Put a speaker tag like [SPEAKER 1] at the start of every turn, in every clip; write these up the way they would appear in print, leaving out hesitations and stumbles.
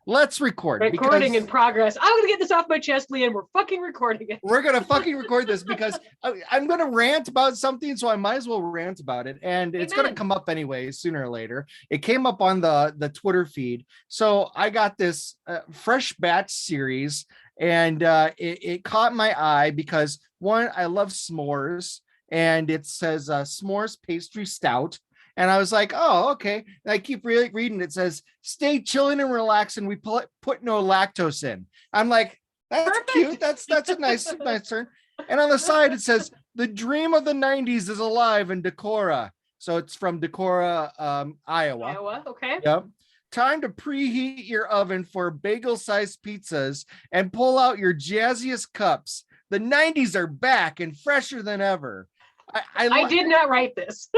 [SPEAKER 1] Let's record.
[SPEAKER 2] Recording in progress. I'm gonna get this off my chest, Leanne. We're fucking recording it.
[SPEAKER 1] We're gonna fucking record this because I'm gonna rant about something, so I might as well rant about it. And it's gonna come up anyway, sooner or later. It came up on the Twitter feed. So I got this fresh batch series, and it caught my eye because one, I love s'mores, and it says s'mores pastry stout. And I was like, oh, okay. And I keep reading. It says, stay chilling and relaxing. We put no lactose in. I'm like, that's perfect. Cute. That's a nice turn. And on the side, it says, the dream of the 90s is alive in Decorah. So it's from Decorah, Iowa.
[SPEAKER 2] Iowa, okay.
[SPEAKER 1] Yep. Time to preheat your oven for bagel-sized pizzas and pull out your jazziest cups. The 90s are back and fresher than ever.
[SPEAKER 2] I did not write this.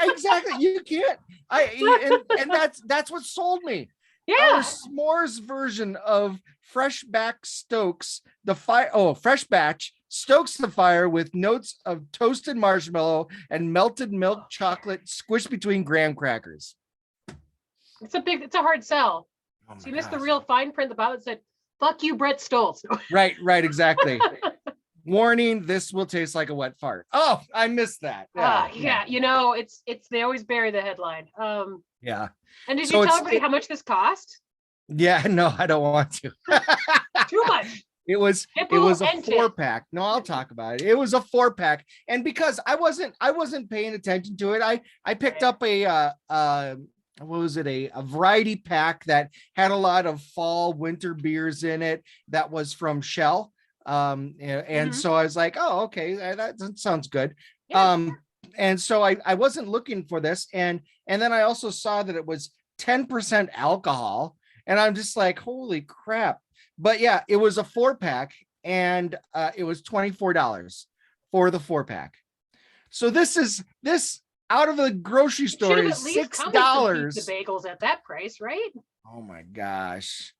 [SPEAKER 1] Exactly. You can't. And that's what sold me.
[SPEAKER 2] Yeah.
[SPEAKER 1] Our s'mores version of fresh batch stokes the fire. Oh, fresh batch stokes the fire with notes of toasted marshmallow and melted milk chocolate squished between graham crackers.
[SPEAKER 2] It's a hard sell. Oh, so you missed the real fine print. The bottom said, "Fuck you, Brett Stoltz."
[SPEAKER 1] Right, exactly. Warning, this will taste like a wet fart. Oh, I missed that.
[SPEAKER 2] Yeah. You know, it's they always bury the headline.
[SPEAKER 1] Yeah.
[SPEAKER 2] And did you tell everybody how much this cost?
[SPEAKER 1] Yeah, no, I don't want to.
[SPEAKER 2] Too much.
[SPEAKER 1] It was a 4-pack. No, I'll talk about it. It was a 4-pack. And because I wasn't paying attention to it, I picked up a what was it, a variety pack that had a lot of fall winter beers in it that was from Shell. So I was like, oh, okay, that sounds good. Yeah. And so I wasn't looking for this, and then I also saw that it was 10% alcohol, and I'm just like, holy crap. But yeah, it was a 4-pack, and it was $24 for the 4-pack. So this out of the grocery store is $6.
[SPEAKER 2] The bagels at that price, right?
[SPEAKER 1] Oh my gosh,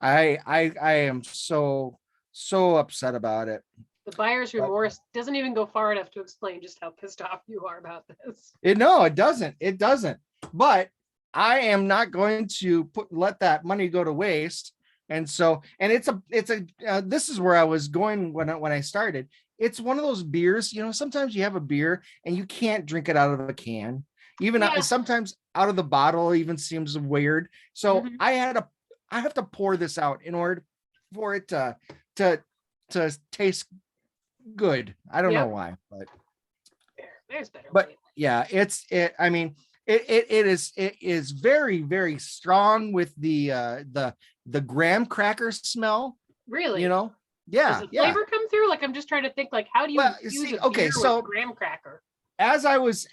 [SPEAKER 1] I am so upset about it.
[SPEAKER 2] The buyer's remorse doesn't even go far enough to explain just how pissed off you are about this.
[SPEAKER 1] It doesn't. But I am not going to let that money go to waste. And so, and it's a this is where I was going when I started. It's one of those beers, you know, sometimes you have a beer and you can't drink it out of a can. Even sometimes out of the bottle even seems weird. So I have to pour this out in order for it to taste good. I don't know why, but
[SPEAKER 2] there's better.
[SPEAKER 1] But yeah, I mean, it is very, very strong with the graham cracker smell.
[SPEAKER 2] Really?
[SPEAKER 1] You know? Yeah.
[SPEAKER 2] Does the flavor come through? Like, I'm just trying to think, like, how do you use a beer with graham cracker?
[SPEAKER 1] As I was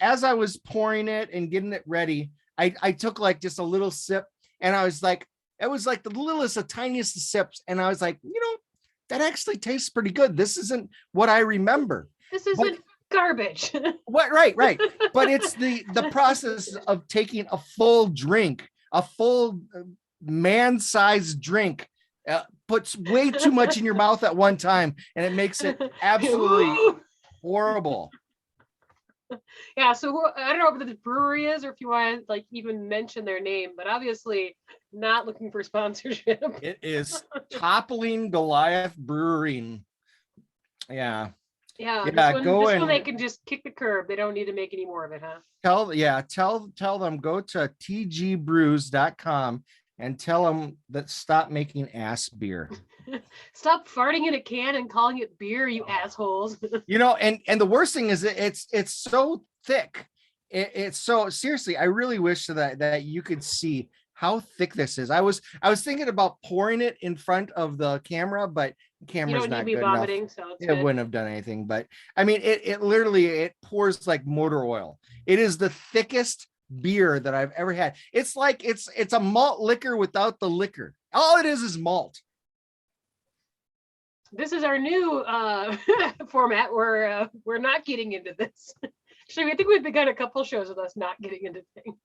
[SPEAKER 1] pouring it and getting it ready, I took like just a little sip, and I was like, it was like the littlest, the tiniest of sips, and I was like, you know, that actually tastes pretty good. This isn't what I remember.
[SPEAKER 2] This isn't garbage.
[SPEAKER 1] What? Right. But it's the process of taking a full drink, a full man-sized drink, puts way too much in your mouth at one time, and it makes it absolutely horrible.
[SPEAKER 2] Yeah, so I don't know what the brewery is, or if you want to like even mention their name, but obviously not looking for sponsorship.
[SPEAKER 1] It is Toppling Goliath Brewing. Yeah.
[SPEAKER 2] This one they can just kick the curb. They don't need to make any more of it, huh?
[SPEAKER 1] Tell them, go to tgbrews.com and tell them that stop making ass beer.
[SPEAKER 2] Stop farting in a can and calling it beer, you assholes.
[SPEAKER 1] You know, and the worst thing is it's so thick. It's so, seriously, I really wish that you could see how thick this is. I was thinking about pouring it in front of the camera, but the camera's not good enough.
[SPEAKER 2] So
[SPEAKER 1] it wouldn't have done anything. But I mean, it literally pours like motor oil. It is the thickest beer that I've ever had. It's like it's a malt liquor without the liquor. All it is malt.
[SPEAKER 2] This is our new format. We're not getting into this. Actually, I think we've begun a couple shows with us not getting into things.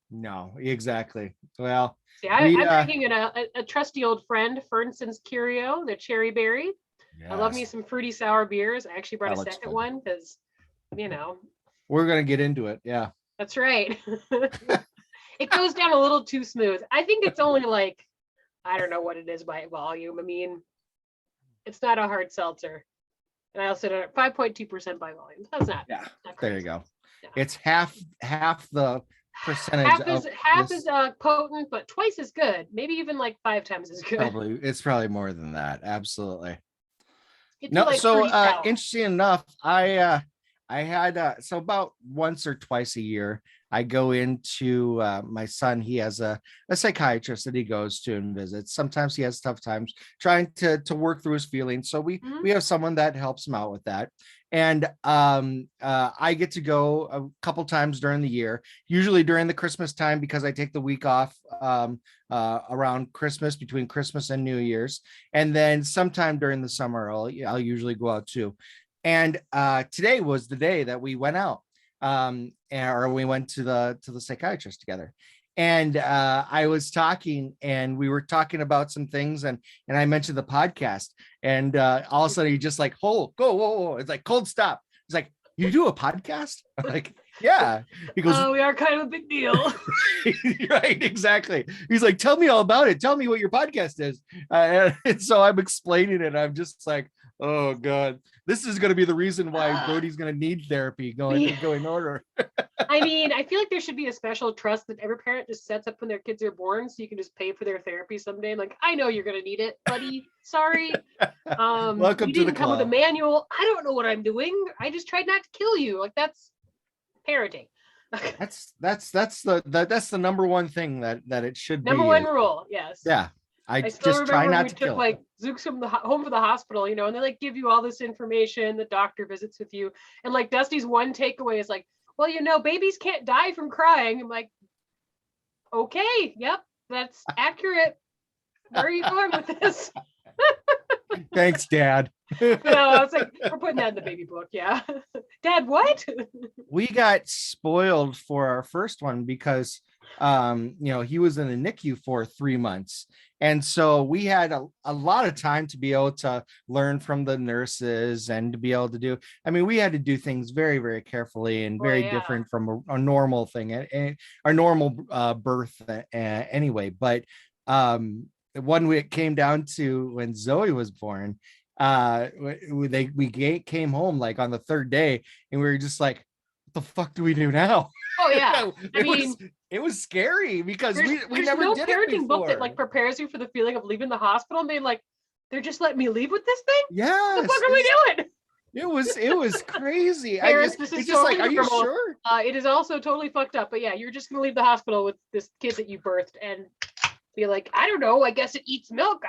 [SPEAKER 1] No, exactly. Well,
[SPEAKER 2] I'm drinking a trusty old friend, Fernson's Curio, the cherry berry. Yes. I love me some fruity sour beers. I actually brought a second one because, you know.
[SPEAKER 1] We're going to get into it. Yeah.
[SPEAKER 2] That's right. It goes down a little too smooth. I think it's only like, I don't know what it is by volume. I mean, it's not a hard seltzer. And I also did it 5.2% by volume. That's not.
[SPEAKER 1] Yeah,
[SPEAKER 2] not
[SPEAKER 1] there
[SPEAKER 2] crazy.
[SPEAKER 1] you go.
[SPEAKER 2] Yeah.
[SPEAKER 1] It's half the percentage.
[SPEAKER 2] Half is potent, but twice as good. Maybe even like 5 times as good.
[SPEAKER 1] It's probably more than that. Absolutely.
[SPEAKER 2] It's
[SPEAKER 1] No,
[SPEAKER 2] like
[SPEAKER 1] so
[SPEAKER 2] pretty stout.
[SPEAKER 1] interesting enough, I had so about once or twice a year I go into my son. He has a psychiatrist that he goes to and visits. Sometimes he has tough times trying to work through his feelings, so we have someone that helps him out with that. And I get to go a couple times during the year, usually during the Christmas time, because I take the week off around Christmas, between Christmas and New Year's, and then sometime during the summer I'll usually go out too. And today was the day that we went out, or we went to the psychiatrist together. And I was talking, and we were talking about some things, and I mentioned the podcast, and all of a sudden he just like, whoa, whoa. It's like, cold stop. It's like, you do a podcast? I'm like, yeah. He goes,
[SPEAKER 2] we are kind of a big deal.
[SPEAKER 1] Right, exactly. He's like, tell me all about it. Tell me what your podcast is. And so I'm explaining it. I'm just like, oh God, this is going to be the reason why Brody's going to need therapy going order.
[SPEAKER 2] I mean, I feel like there should be a special trust that every parent just sets up when their kids are born, so you can just pay for their therapy someday. I'm like, I know you're going to need it, buddy. Sorry.
[SPEAKER 1] Welcome
[SPEAKER 2] you
[SPEAKER 1] to the
[SPEAKER 2] didn't come with a manual. I don't know what I'm doing. I just tried not to kill you. Like, that's parenting.
[SPEAKER 1] That's the number one thing that it should be.
[SPEAKER 2] Number one rule. Yes.
[SPEAKER 1] Yeah. I
[SPEAKER 2] still
[SPEAKER 1] just
[SPEAKER 2] remember
[SPEAKER 1] try
[SPEAKER 2] when
[SPEAKER 1] not
[SPEAKER 2] we
[SPEAKER 1] to
[SPEAKER 2] took
[SPEAKER 1] kill.
[SPEAKER 2] like Zooks from the home for the hospital, and they like give you all this information. The doctor visits with you, and like Dusty's one takeaway is like, well, babies can't die from crying. I'm like, okay, yep, that's accurate. Where are you going with this?
[SPEAKER 1] Thanks, Dad.
[SPEAKER 2] No, it's like, we're putting that in the baby book. Yeah. Dad, what?
[SPEAKER 1] We got spoiled for our first one because he was in the NICU for 3 months. And so we had a lot of time to be able to learn from the nurses and to be able to do, we had to do things very, very carefully and very different from a normal thing, our normal birth anyway. But when it came down to when Zoe was born, we came home like on the third day, and we were just like, what the fuck do we do now?
[SPEAKER 2] Oh yeah.
[SPEAKER 1] It was scary because we
[SPEAKER 2] there's
[SPEAKER 1] never
[SPEAKER 2] no
[SPEAKER 1] did
[SPEAKER 2] parenting book that
[SPEAKER 1] before.
[SPEAKER 2] like prepares you for the feeling of leaving the hospital and being like, they're just letting me leave with this thing?
[SPEAKER 1] Yes.
[SPEAKER 2] What the fuck are we doing?
[SPEAKER 1] It was crazy.
[SPEAKER 2] Parents,
[SPEAKER 1] it's just
[SPEAKER 2] totally
[SPEAKER 1] like, are you
[SPEAKER 2] normal.
[SPEAKER 1] sure?
[SPEAKER 2] It is also totally fucked up, but yeah, you're just gonna leave the hospital with this kid that you birthed and be like, I don't know, I guess it eats milk.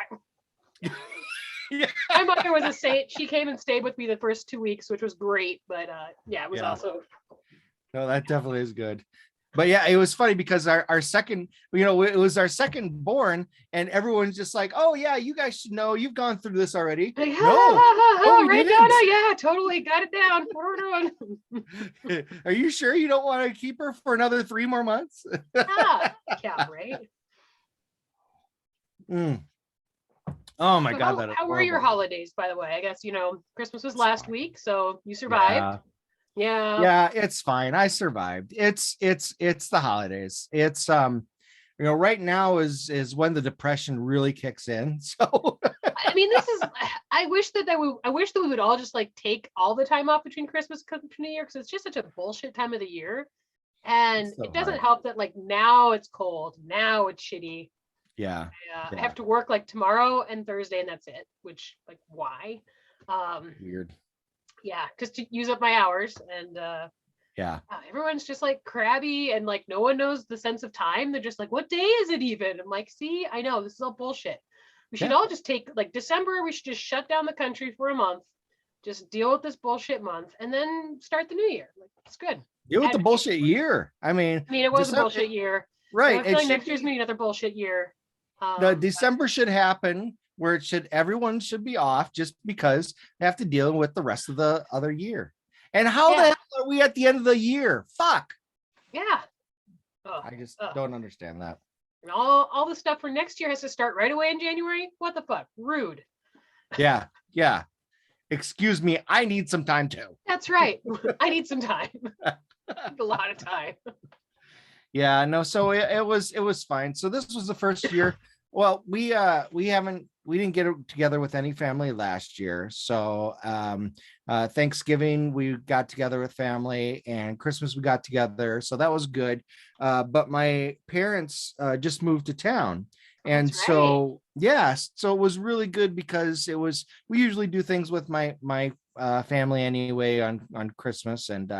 [SPEAKER 1] Yeah.
[SPEAKER 2] My mother was a saint. She came and stayed with me the first 2 weeks, which was great, but it was also.
[SPEAKER 1] No, that definitely is good. But yeah, it was funny because our second, it was our second born, and everyone's just like, oh yeah, you guys should know, you've gone through this already.
[SPEAKER 2] Like,
[SPEAKER 1] right?
[SPEAKER 2] No, yeah, totally got it down. What are we
[SPEAKER 1] doing? Are you sure you don't want to keep her for another 3 more months?
[SPEAKER 2] Yeah, right.
[SPEAKER 1] Oh my God.
[SPEAKER 2] How were your holidays, by the way? I guess, Christmas was last week, so you survived. Yeah,
[SPEAKER 1] it's fine. I survived. It's the holidays. It's right now is when the depression really kicks in. So
[SPEAKER 2] I wish that we would all just like take all the time off between Christmas and New Year, because it's just such a bullshit time of the year. And it doesn't help that like now it's cold, now it's shitty.
[SPEAKER 1] Yeah.
[SPEAKER 2] I have to work like tomorrow and Thursday, and that's it. Which, like, why?
[SPEAKER 1] Weird.
[SPEAKER 2] Yeah, just to use up my hours, and everyone's just like crabby, and like no one knows the sense of time. They're just like, what day is it even? I'm like, see, I know this is all bullshit. We should all just take like December. We should just shut down the country for a month, just deal with this bullshit month, and then start the new year. Like, it's good.
[SPEAKER 1] Deal with the bullshit year. I mean,
[SPEAKER 2] it was a bullshit year.
[SPEAKER 1] Right.
[SPEAKER 2] So I feel like next year's gonna be another bullshit year.
[SPEAKER 1] The December should happen where everyone should be off, just because they have to deal with the rest of the other year. And how the hell are we at the end of the year? Fuck.
[SPEAKER 2] Yeah.
[SPEAKER 1] I just don't understand that.
[SPEAKER 2] And all the stuff for next year has to start right away in January. What the fuck? Rude.
[SPEAKER 1] Yeah. Excuse me, I need some time too.
[SPEAKER 2] That's right. I need some time. A lot of time.
[SPEAKER 1] Yeah, no, so it was fine. So this was the first year. Well, we didn't get together with any family last year. So Thanksgiving we got together with family, and Christmas we got together. So that was good. But my parents just moved to town. And
[SPEAKER 2] That's right.
[SPEAKER 1] so yes, so it was really good because we usually do things with my family anyway on Christmas, and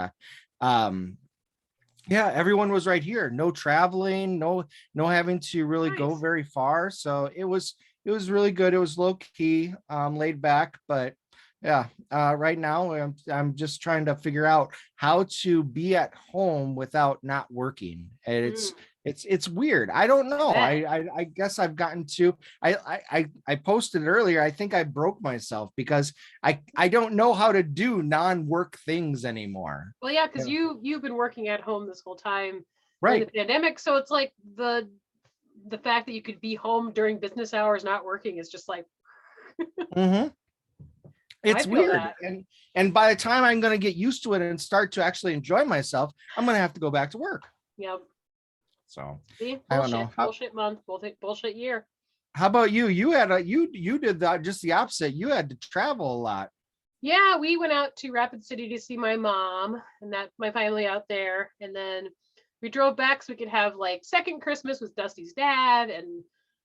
[SPEAKER 1] um yeah, everyone was right here. No traveling, no having to really go
[SPEAKER 2] Nice.
[SPEAKER 1] very far. So it was really good. It was low key, laid back, but yeah, right now I'm just trying to figure out how to be at home without not working. And
[SPEAKER 2] Mm,
[SPEAKER 1] it's weird. I don't
[SPEAKER 2] I
[SPEAKER 1] know.
[SPEAKER 2] bet.
[SPEAKER 1] I guess I've gotten to I posted earlier. I think I broke myself because I don't know how to do non-work things anymore.
[SPEAKER 2] Well, yeah, because
[SPEAKER 1] Yeah.
[SPEAKER 2] you've been working at home this whole time during the
[SPEAKER 1] Right.
[SPEAKER 2] pandemic, so it's like the fact that you could be home during business hours not working is just like
[SPEAKER 1] Mhm.
[SPEAKER 2] I
[SPEAKER 1] It's
[SPEAKER 2] feel
[SPEAKER 1] weird,
[SPEAKER 2] that.
[SPEAKER 1] and by the time I'm going to get used to it and start to actually enjoy myself, I'm going to have to go back to work.
[SPEAKER 2] Yeah.
[SPEAKER 1] So
[SPEAKER 2] See,
[SPEAKER 1] I don't know.
[SPEAKER 2] bullshit month, bullshit year.
[SPEAKER 1] How about you? You did that just the opposite. You had to travel a lot.
[SPEAKER 2] Yeah, we went out to Rapid City to see my mom and that my family out there, and then we drove back so we could have like second Christmas with Dusty's dad, and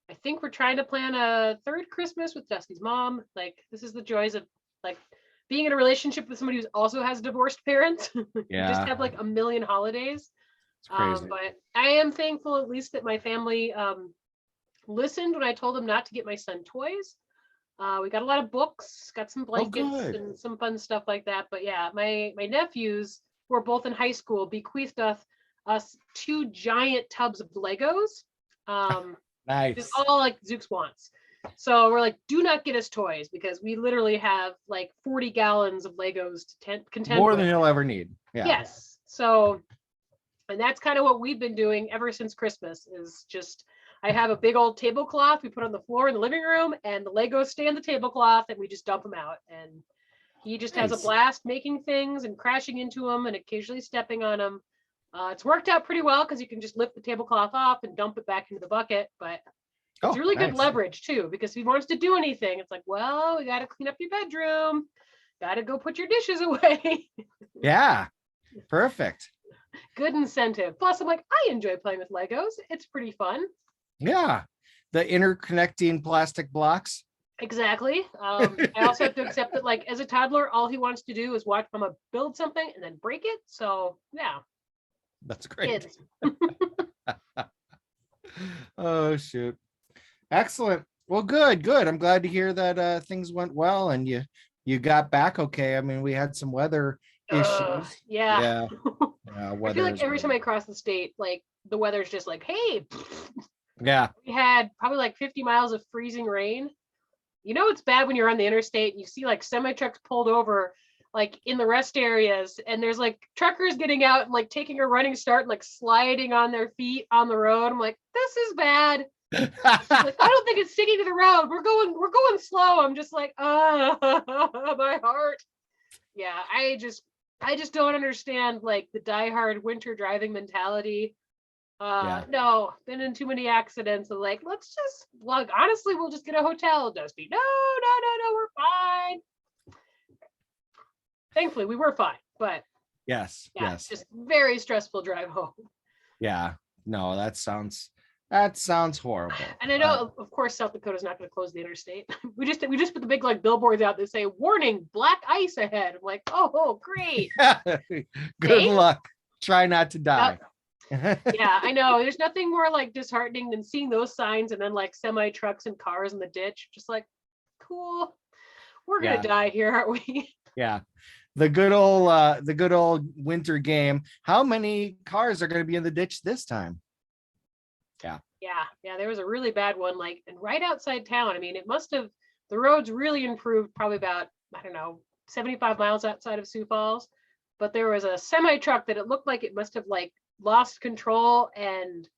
[SPEAKER 2] I think we're trying to plan a third Christmas with Dusty's mom. Like this is the joys of like being in a relationship with somebody who also has divorced parents. You just
[SPEAKER 1] Yeah,
[SPEAKER 2] have like a million holidays.
[SPEAKER 1] it's crazy.
[SPEAKER 2] But I am thankful at least that my family listened when I told them not to get my son toys. We got a lot of books, got some
[SPEAKER 1] Oh,
[SPEAKER 2] blankets
[SPEAKER 1] good.
[SPEAKER 2] and some fun stuff like that. But yeah, my nephews who are both in high school bequeathed us two giant tubs of Legos. Um, just
[SPEAKER 1] Nice.
[SPEAKER 2] all like Zooks wants. So we're like, do not get us toys because we literally have like 40 gallons of Legos to contend
[SPEAKER 1] More than
[SPEAKER 2] with.
[SPEAKER 1] you'll ever need. Yeah.
[SPEAKER 2] Yes. So, and that's kind of what we've been doing ever since Christmas is just I have a big old tablecloth we put on the floor in the living room, and the Legos stay on the tablecloth, and we just dump them out. And he just has a
[SPEAKER 1] Nice.
[SPEAKER 2] blast making things and crashing into them and occasionally stepping on them. It's worked out pretty well because you can just lift the tablecloth off and dump it back into the bucket. But it's
[SPEAKER 1] Oh,
[SPEAKER 2] really good
[SPEAKER 1] nice.
[SPEAKER 2] leverage too, because if he wants to do anything, it's like, well, we got to clean up your bedroom, got to go put your dishes away.
[SPEAKER 1] Yeah. Perfect.
[SPEAKER 2] Good incentive. Plus, I'm like, I enjoy playing with Legos. It's pretty fun.
[SPEAKER 1] Yeah. The interconnecting plastic blocks.
[SPEAKER 2] Exactly. I also have to accept that, like, as a toddler, all he wants to do is watch mama build something and then break it. So, yeah,
[SPEAKER 1] That's great.
[SPEAKER 2] kids.
[SPEAKER 1] Oh, shoot. Excellent. Well, good. I'm glad to hear that things went well and you got back okay. I mean, we had some weather issues.
[SPEAKER 2] Yeah.
[SPEAKER 1] Yeah.
[SPEAKER 2] I feel
[SPEAKER 1] Weather
[SPEAKER 2] like
[SPEAKER 1] is
[SPEAKER 2] every time I
[SPEAKER 1] weather.
[SPEAKER 2] cross the state, like, the weather's just like, hey,
[SPEAKER 1] Yeah.
[SPEAKER 2] we had probably like 50 miles of freezing rain. You know, it's bad when you're on the interstate and you see like semi trucks pulled over like in the rest areas, and there's like truckers getting out and like taking a running start and like sliding on their feet on the road. I'm like, this is bad. Like, I don't think it's sticking to the road. We're going slow. I'm just like, my heart. Yeah, I just don't understand like the diehard winter driving mentality.
[SPEAKER 1] Yeah.
[SPEAKER 2] No, been in too many accidents. And like, let's just like honestly, we'll just get a hotel, Dusty. No, we're fine. Thankfully, we were fine, but
[SPEAKER 1] Yes.
[SPEAKER 2] yeah,
[SPEAKER 1] Yes.
[SPEAKER 2] just very stressful drive home.
[SPEAKER 1] Yeah. No, that sounds horrible.
[SPEAKER 2] And I know, of course, South Dakota's not going to close the interstate. We just put the big like billboards out that say "Warning: Black ice ahead." I'm like, oh, great.
[SPEAKER 1] Good
[SPEAKER 2] Thanks.
[SPEAKER 1] luck. Try not to die.
[SPEAKER 2] Yeah, I know. There's nothing more like disheartening than seeing those signs and then like semi trucks and cars in the ditch. Just like, cool. We're gonna
[SPEAKER 1] Yeah.
[SPEAKER 2] die here, aren't we?
[SPEAKER 1] Yeah. The good old winter game. How many cars are going to be in the ditch this time? Yeah.
[SPEAKER 2] Yeah. There was a really bad one, like, and right outside town. I mean, it must have the roads really improved probably about, I don't know, 75 miles outside of Sioux Falls. But there was a semi truck that it looked like it must have like lost control and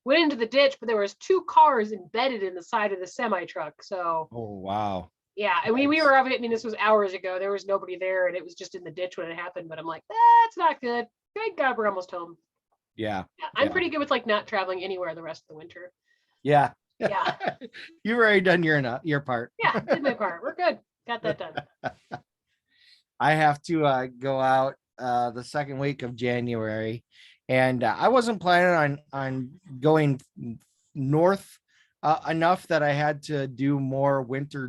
[SPEAKER 2] went into the ditch, but there was two cars embedded in the side of the semi truck. So
[SPEAKER 1] Oh, wow.
[SPEAKER 2] yeah, I mean, we were I mean, this was hours ago. There was nobody there, and it was just in the ditch when it happened. But I'm like, that's not good. Thank God we're almost home.
[SPEAKER 1] Yeah.
[SPEAKER 2] I'm pretty good with like not traveling anywhere the rest of the winter.
[SPEAKER 1] Yeah.
[SPEAKER 2] Yeah.
[SPEAKER 1] You've already done your part.
[SPEAKER 2] Yeah, did my part. We're good. Got that done.
[SPEAKER 1] I have to go out the second week of January, and I wasn't planning on going north enough that I had to do more winter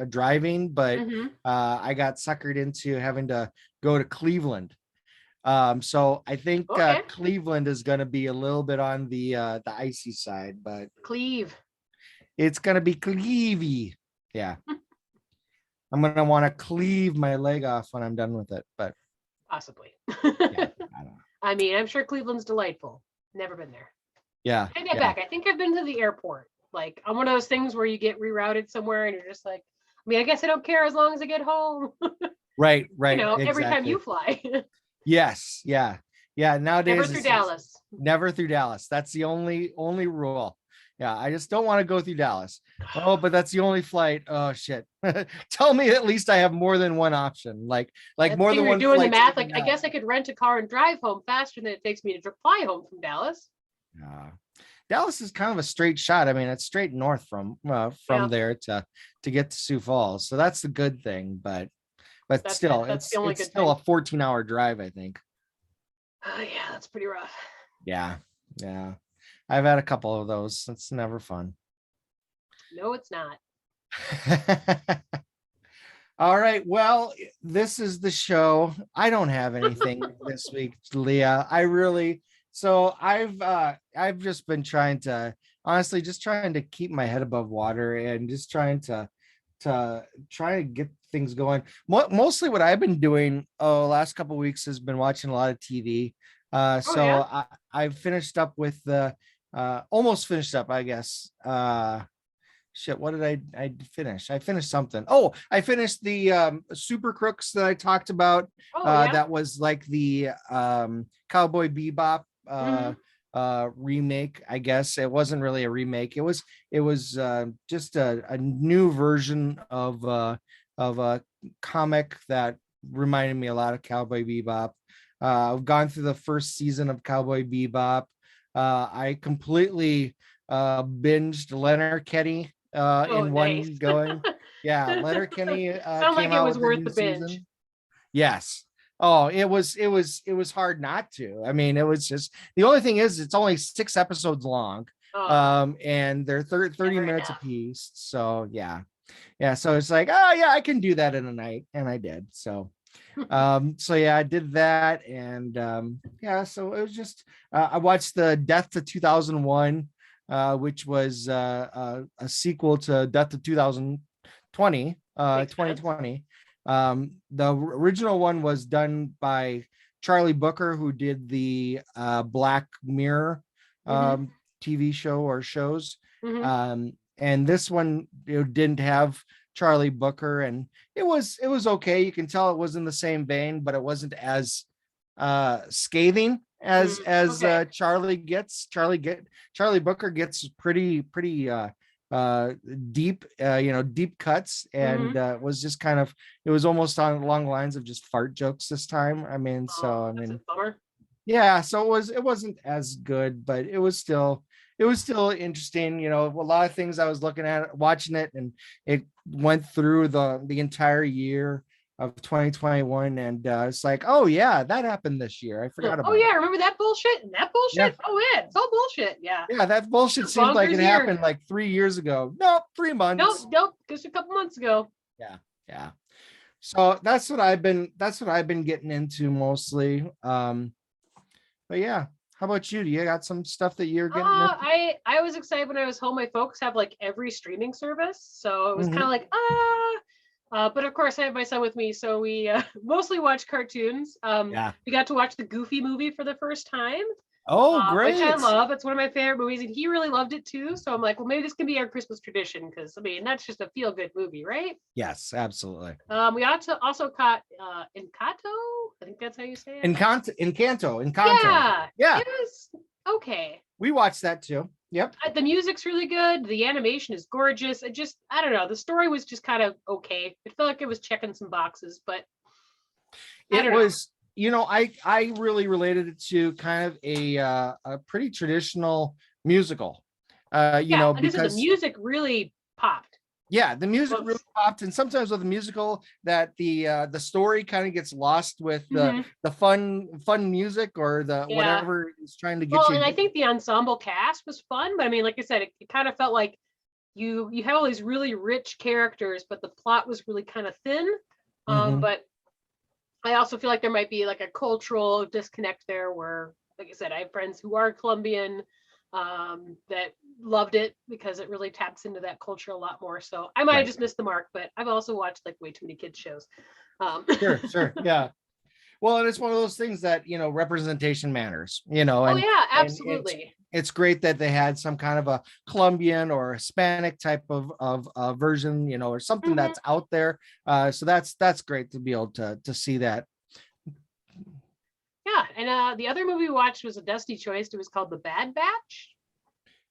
[SPEAKER 1] driving, but I got suckered into having to go to Cleveland. So I think Cleveland is going to be a little bit on the icy side, but it's going to be cleavy. Yeah. I'm going to want to cleave my leg off when I'm done with it, but
[SPEAKER 2] possibly.
[SPEAKER 1] Yeah, I don't know.
[SPEAKER 2] I mean, I'm sure Cleveland's delightful. Never been there.
[SPEAKER 1] Yeah.
[SPEAKER 2] I get back. I think I've been to the airport. Like, I'm one of those things where you get rerouted somewhere and you're just like, I mean, I guess I don't care as long as I get home.
[SPEAKER 1] Right.
[SPEAKER 2] You know, every time you fly.
[SPEAKER 1] Yes. Yeah. Nowadays,
[SPEAKER 2] never through Dallas.
[SPEAKER 1] Never through Dallas. That's the only rule. Yeah, I just don't want to go through Dallas. Oh, but that's the only flight. Oh shit. Tell me at least I have more than one option. Like more than one.
[SPEAKER 2] You're doing the math. Like, I guess I could rent a car and drive home faster than it takes me to fly home from Dallas.
[SPEAKER 1] Dallas is kind of a straight shot. I mean, it's straight north from there to get to Sioux Falls. So that's the good thing. But still, it's still a 14-hour drive, I think.
[SPEAKER 2] Oh yeah, that's pretty rough.
[SPEAKER 1] Yeah. I've had a couple of those. It's never fun.
[SPEAKER 2] No, it's not.
[SPEAKER 1] All right. Well, this is the show. I don't have anything this week, Leah. So I've just been trying to keep my head above water and just trying to get things going. Mostly what I've been doing last couple of weeks has been watching a lot of TV. I finished up with the almost finished up, I guess. What did I finish? I finished something. Oh, I finished the Super Crooks that I talked about. That was like the Cowboy Bebop remake. I guess it wasn't really a remake. It was just a new version of a comic that reminded me a lot of Cowboy Bebop. I've gone through the first season of Cowboy Bebop. I completely binged Letterkenny in one going. Yeah, Letterkenny
[SPEAKER 2] sound like it was worth the binge.
[SPEAKER 1] Season. Yes. Oh, it was hard not to. I mean, it was just, the only thing is it's only 6 episodes long. And they're 30 minutes apiece. So yeah. So it's like, oh yeah, I can do that in a night, and I did. So I did that, and so it was just I watched the Death to 2001, which was a sequel to Death to 2020. 2020. The original one was done by Charlie Booker, who did the Black Mirror TV show or shows. And this one didn't have Charlie Booker, and it was okay. You can tell it was in the same vein, but it wasn't as scathing as Charlie gets. Charlie Booker gets pretty deep, deep cuts, and was just kind of, it was almost along the lines of just fart jokes this time. I mean, yeah, so it wasn't as good, but it was still interesting. A lot of things I was looking at, watching it, and it went through the entire year of 2021, and it's like, oh yeah, that happened this year. I forgot about
[SPEAKER 2] it. Remember that bullshit and that bullshit? Yeah. Oh yeah, it's all bullshit. Yeah,
[SPEAKER 1] that bullshit seems like it happened like 3 years ago. Nope, 3 months.
[SPEAKER 2] Nope, just a couple months ago.
[SPEAKER 1] Yeah. So that's what I've been getting into mostly. But yeah, how about you? Do you got some stuff that you're getting into?
[SPEAKER 2] I was excited when I was home. My folks have like every streaming service, so it was kind of like but of course I have my son with me, so we mostly watch cartoons. We got to watch the Goofy movie for the first time.
[SPEAKER 1] Oh, great.
[SPEAKER 2] Which I love. It's one of my favorite movies, and he really loved it too. So I'm like, well, maybe this can be our Christmas tradition, because I mean, that's just a feel-good movie, right?
[SPEAKER 1] Yes, absolutely.
[SPEAKER 2] We also caught Encanto. I think that's how you say it.
[SPEAKER 1] Encanto.
[SPEAKER 2] Yeah. It was okay.
[SPEAKER 1] We watched that too. Yep.
[SPEAKER 2] The music's really good. The animation is gorgeous. I don't know. The story was just kind of okay. It felt like it was checking some boxes, but
[SPEAKER 1] I really related it to kind of a pretty traditional musical.
[SPEAKER 2] Because the music really popped.
[SPEAKER 1] Yeah, the music really popped, and sometimes with a musical that the story kind of gets lost with the fun music or the whatever is trying to get you.
[SPEAKER 2] And I think the ensemble cast was fun, but I mean, like I said, it kind of felt like you have all these really rich characters, but the plot was really kind of thin. But I also feel like there might be like a cultural disconnect there where, like I said, I have friends who are Colombian that loved it because it really taps into that culture a lot more. So I might have just missed the mark, but I've also watched like way too many kids shows.
[SPEAKER 1] Sure. Yeah. Well, and it's one of those things that, representation matters, and
[SPEAKER 2] absolutely.
[SPEAKER 1] It's great that they had some kind of a Colombian or Hispanic type of version, or something that's out there. So that's great to be able to see that.
[SPEAKER 2] Yeah, and the other movie we watched was a Dusty choice. It was called The Bad Batch.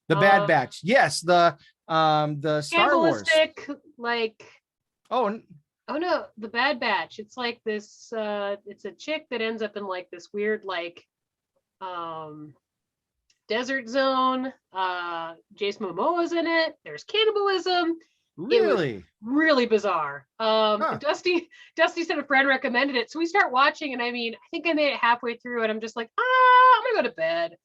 [SPEAKER 1] The Bad Batch, yes, the Star Wars,
[SPEAKER 2] like. Oh no, The Bad Batch. It's like this. It's a chick that ends up in like this weird desert zone. Jason Momoa's in it. There's cannibalism.
[SPEAKER 1] Really?
[SPEAKER 2] Really bizarre. Dusty said a friend recommended it. So we start watching, and I mean, I think I made it halfway through, and I'm just like, I'm gonna go to bed.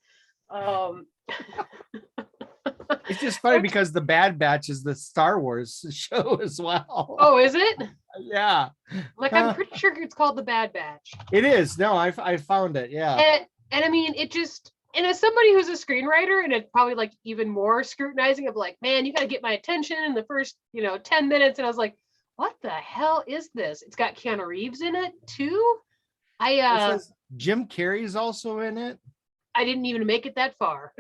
[SPEAKER 1] It's just funny because The Bad Batch is the Star Wars show as well.
[SPEAKER 2] Oh, is it?
[SPEAKER 1] Yeah.
[SPEAKER 2] Like, I'm pretty sure it's called The Bad Batch.
[SPEAKER 1] It is. No, I found it. Yeah.
[SPEAKER 2] And I mean, it just, and as somebody who's a screenwriter, and it's probably like even more scrutinizing of like, man, you got to get my attention in the first, 10 minutes. And I was like, what the hell is this? It's got Keanu Reeves in it too.
[SPEAKER 1] It says Jim Carrey's also in it.
[SPEAKER 2] I didn't even make it that far.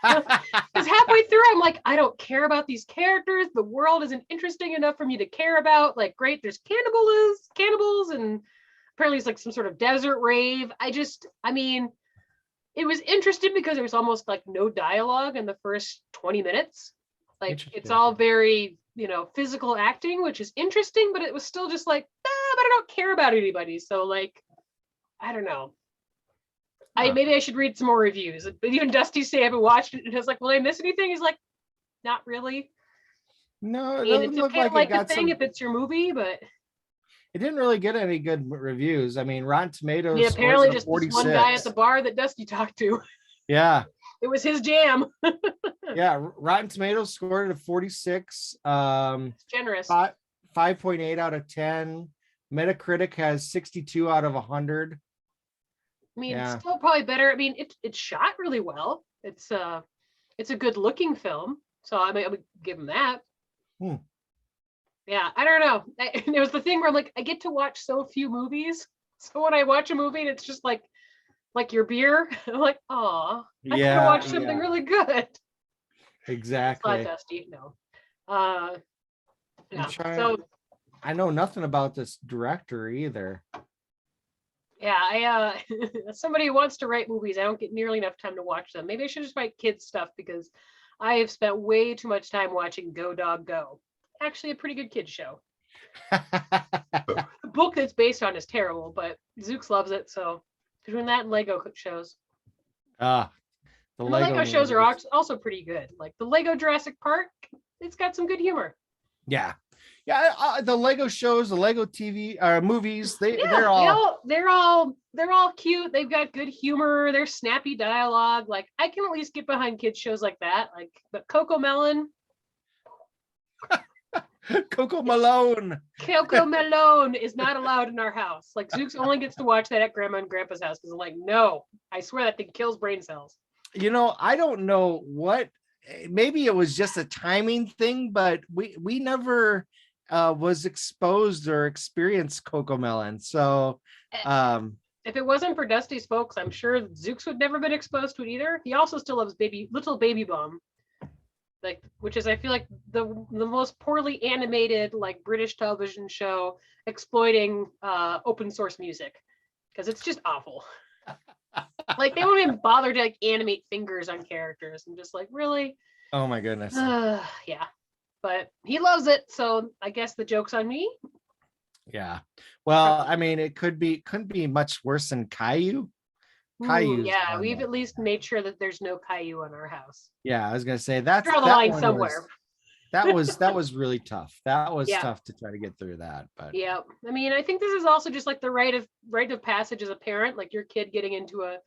[SPEAKER 2] Because halfway through, I'm like, I don't care about these characters. The world isn't interesting enough for me to care about. Like, great, there's cannibals, and apparently it's like some sort of desert rave. I mean, it was interesting because there was almost like no dialogue in the first 20 minutes. Like, it's all very, physical acting, which is interesting, but it was still just like, but I don't care about anybody. So, like, I don't know. Maybe I should read some more reviews. But even Dusty say I haven't watched it, and it's like, will I miss anything? He's like, not really.
[SPEAKER 1] No,
[SPEAKER 2] it's okay to like the thing if it's your movie, but
[SPEAKER 1] it didn't really get any good reviews. I mean, Rotten Tomatoes.
[SPEAKER 2] Yeah, apparently just this one guy at the bar that Dusty talked to.
[SPEAKER 1] Yeah,
[SPEAKER 2] it was his jam.
[SPEAKER 1] Yeah, Rotten Tomatoes scored it a 46.
[SPEAKER 2] It's generous.
[SPEAKER 1] 5.8 out of 10. Metacritic has 62 out of 100.
[SPEAKER 2] I mean, it's still probably better. I mean, it's shot really well. It's a good looking film, so I would give him that. Yeah, I don't know. It was the thing where I'm like, I get to watch so few movies, so when I watch a movie and it's just like your beer, I'm like, oh, I could watch something really good.
[SPEAKER 1] Exactly.
[SPEAKER 2] It's not Dusty, no. So
[SPEAKER 1] I know nothing about this director either.
[SPEAKER 2] Yeah, somebody who wants to write movies, I don't get nearly enough time to watch them. Maybe I should just write kids stuff because I have spent way too much time watching Go Dog Go. Actually, a pretty good kids show. The book that's based on is terrible, but Zooks loves it. So between that and Lego shows.
[SPEAKER 1] The
[SPEAKER 2] Lego shows are also pretty good. Like the Lego Jurassic Park, it's got some good humor.
[SPEAKER 1] Yeah. The Lego shows, the Lego TV movies, they're
[SPEAKER 2] all cute. They've got good humor. They're snappy dialogue. Like I can at least get behind kids shows like that. Like, but Coco Melon.
[SPEAKER 1] Coco Malone.
[SPEAKER 2] Coco Malone is not allowed in our house. Like Zooks only gets to watch that at Grandma and Grandpa's house because I'm like, no, I swear that thing kills brain cells.
[SPEAKER 1] I don't know what. Maybe it was just a timing thing, but we never was exposed or experienced Coco Melon. So
[SPEAKER 2] if it wasn't for Dusty's folks, I'm sure Zooks would never been exposed to it either. He also still loves Little Baby Bum, like, which is I feel like the most poorly animated like British television show exploiting open source music because it's just awful. Like they won't even bother to like animate fingers on characters. I'm just like, really?
[SPEAKER 1] Oh my goodness.
[SPEAKER 2] Yeah. But he loves it, so I guess the joke's on me.
[SPEAKER 1] Yeah. Well, I mean, couldn't be much worse than Caillou.
[SPEAKER 2] Ooh,
[SPEAKER 1] Caillou's the
[SPEAKER 2] yeah,
[SPEAKER 1] one
[SPEAKER 2] we've
[SPEAKER 1] that,
[SPEAKER 2] at least made sure that there's no Caillou in our house.
[SPEAKER 1] yeah, I was gonna say
[SPEAKER 2] Draw the
[SPEAKER 1] that
[SPEAKER 2] line
[SPEAKER 1] one
[SPEAKER 2] somewhere.
[SPEAKER 1] that was really tough. That was
[SPEAKER 2] Yeah.
[SPEAKER 1] tough to try to get through that. But
[SPEAKER 2] Yeah. I mean, I think this is also just like the rite of passage as a parent, like your kid getting into a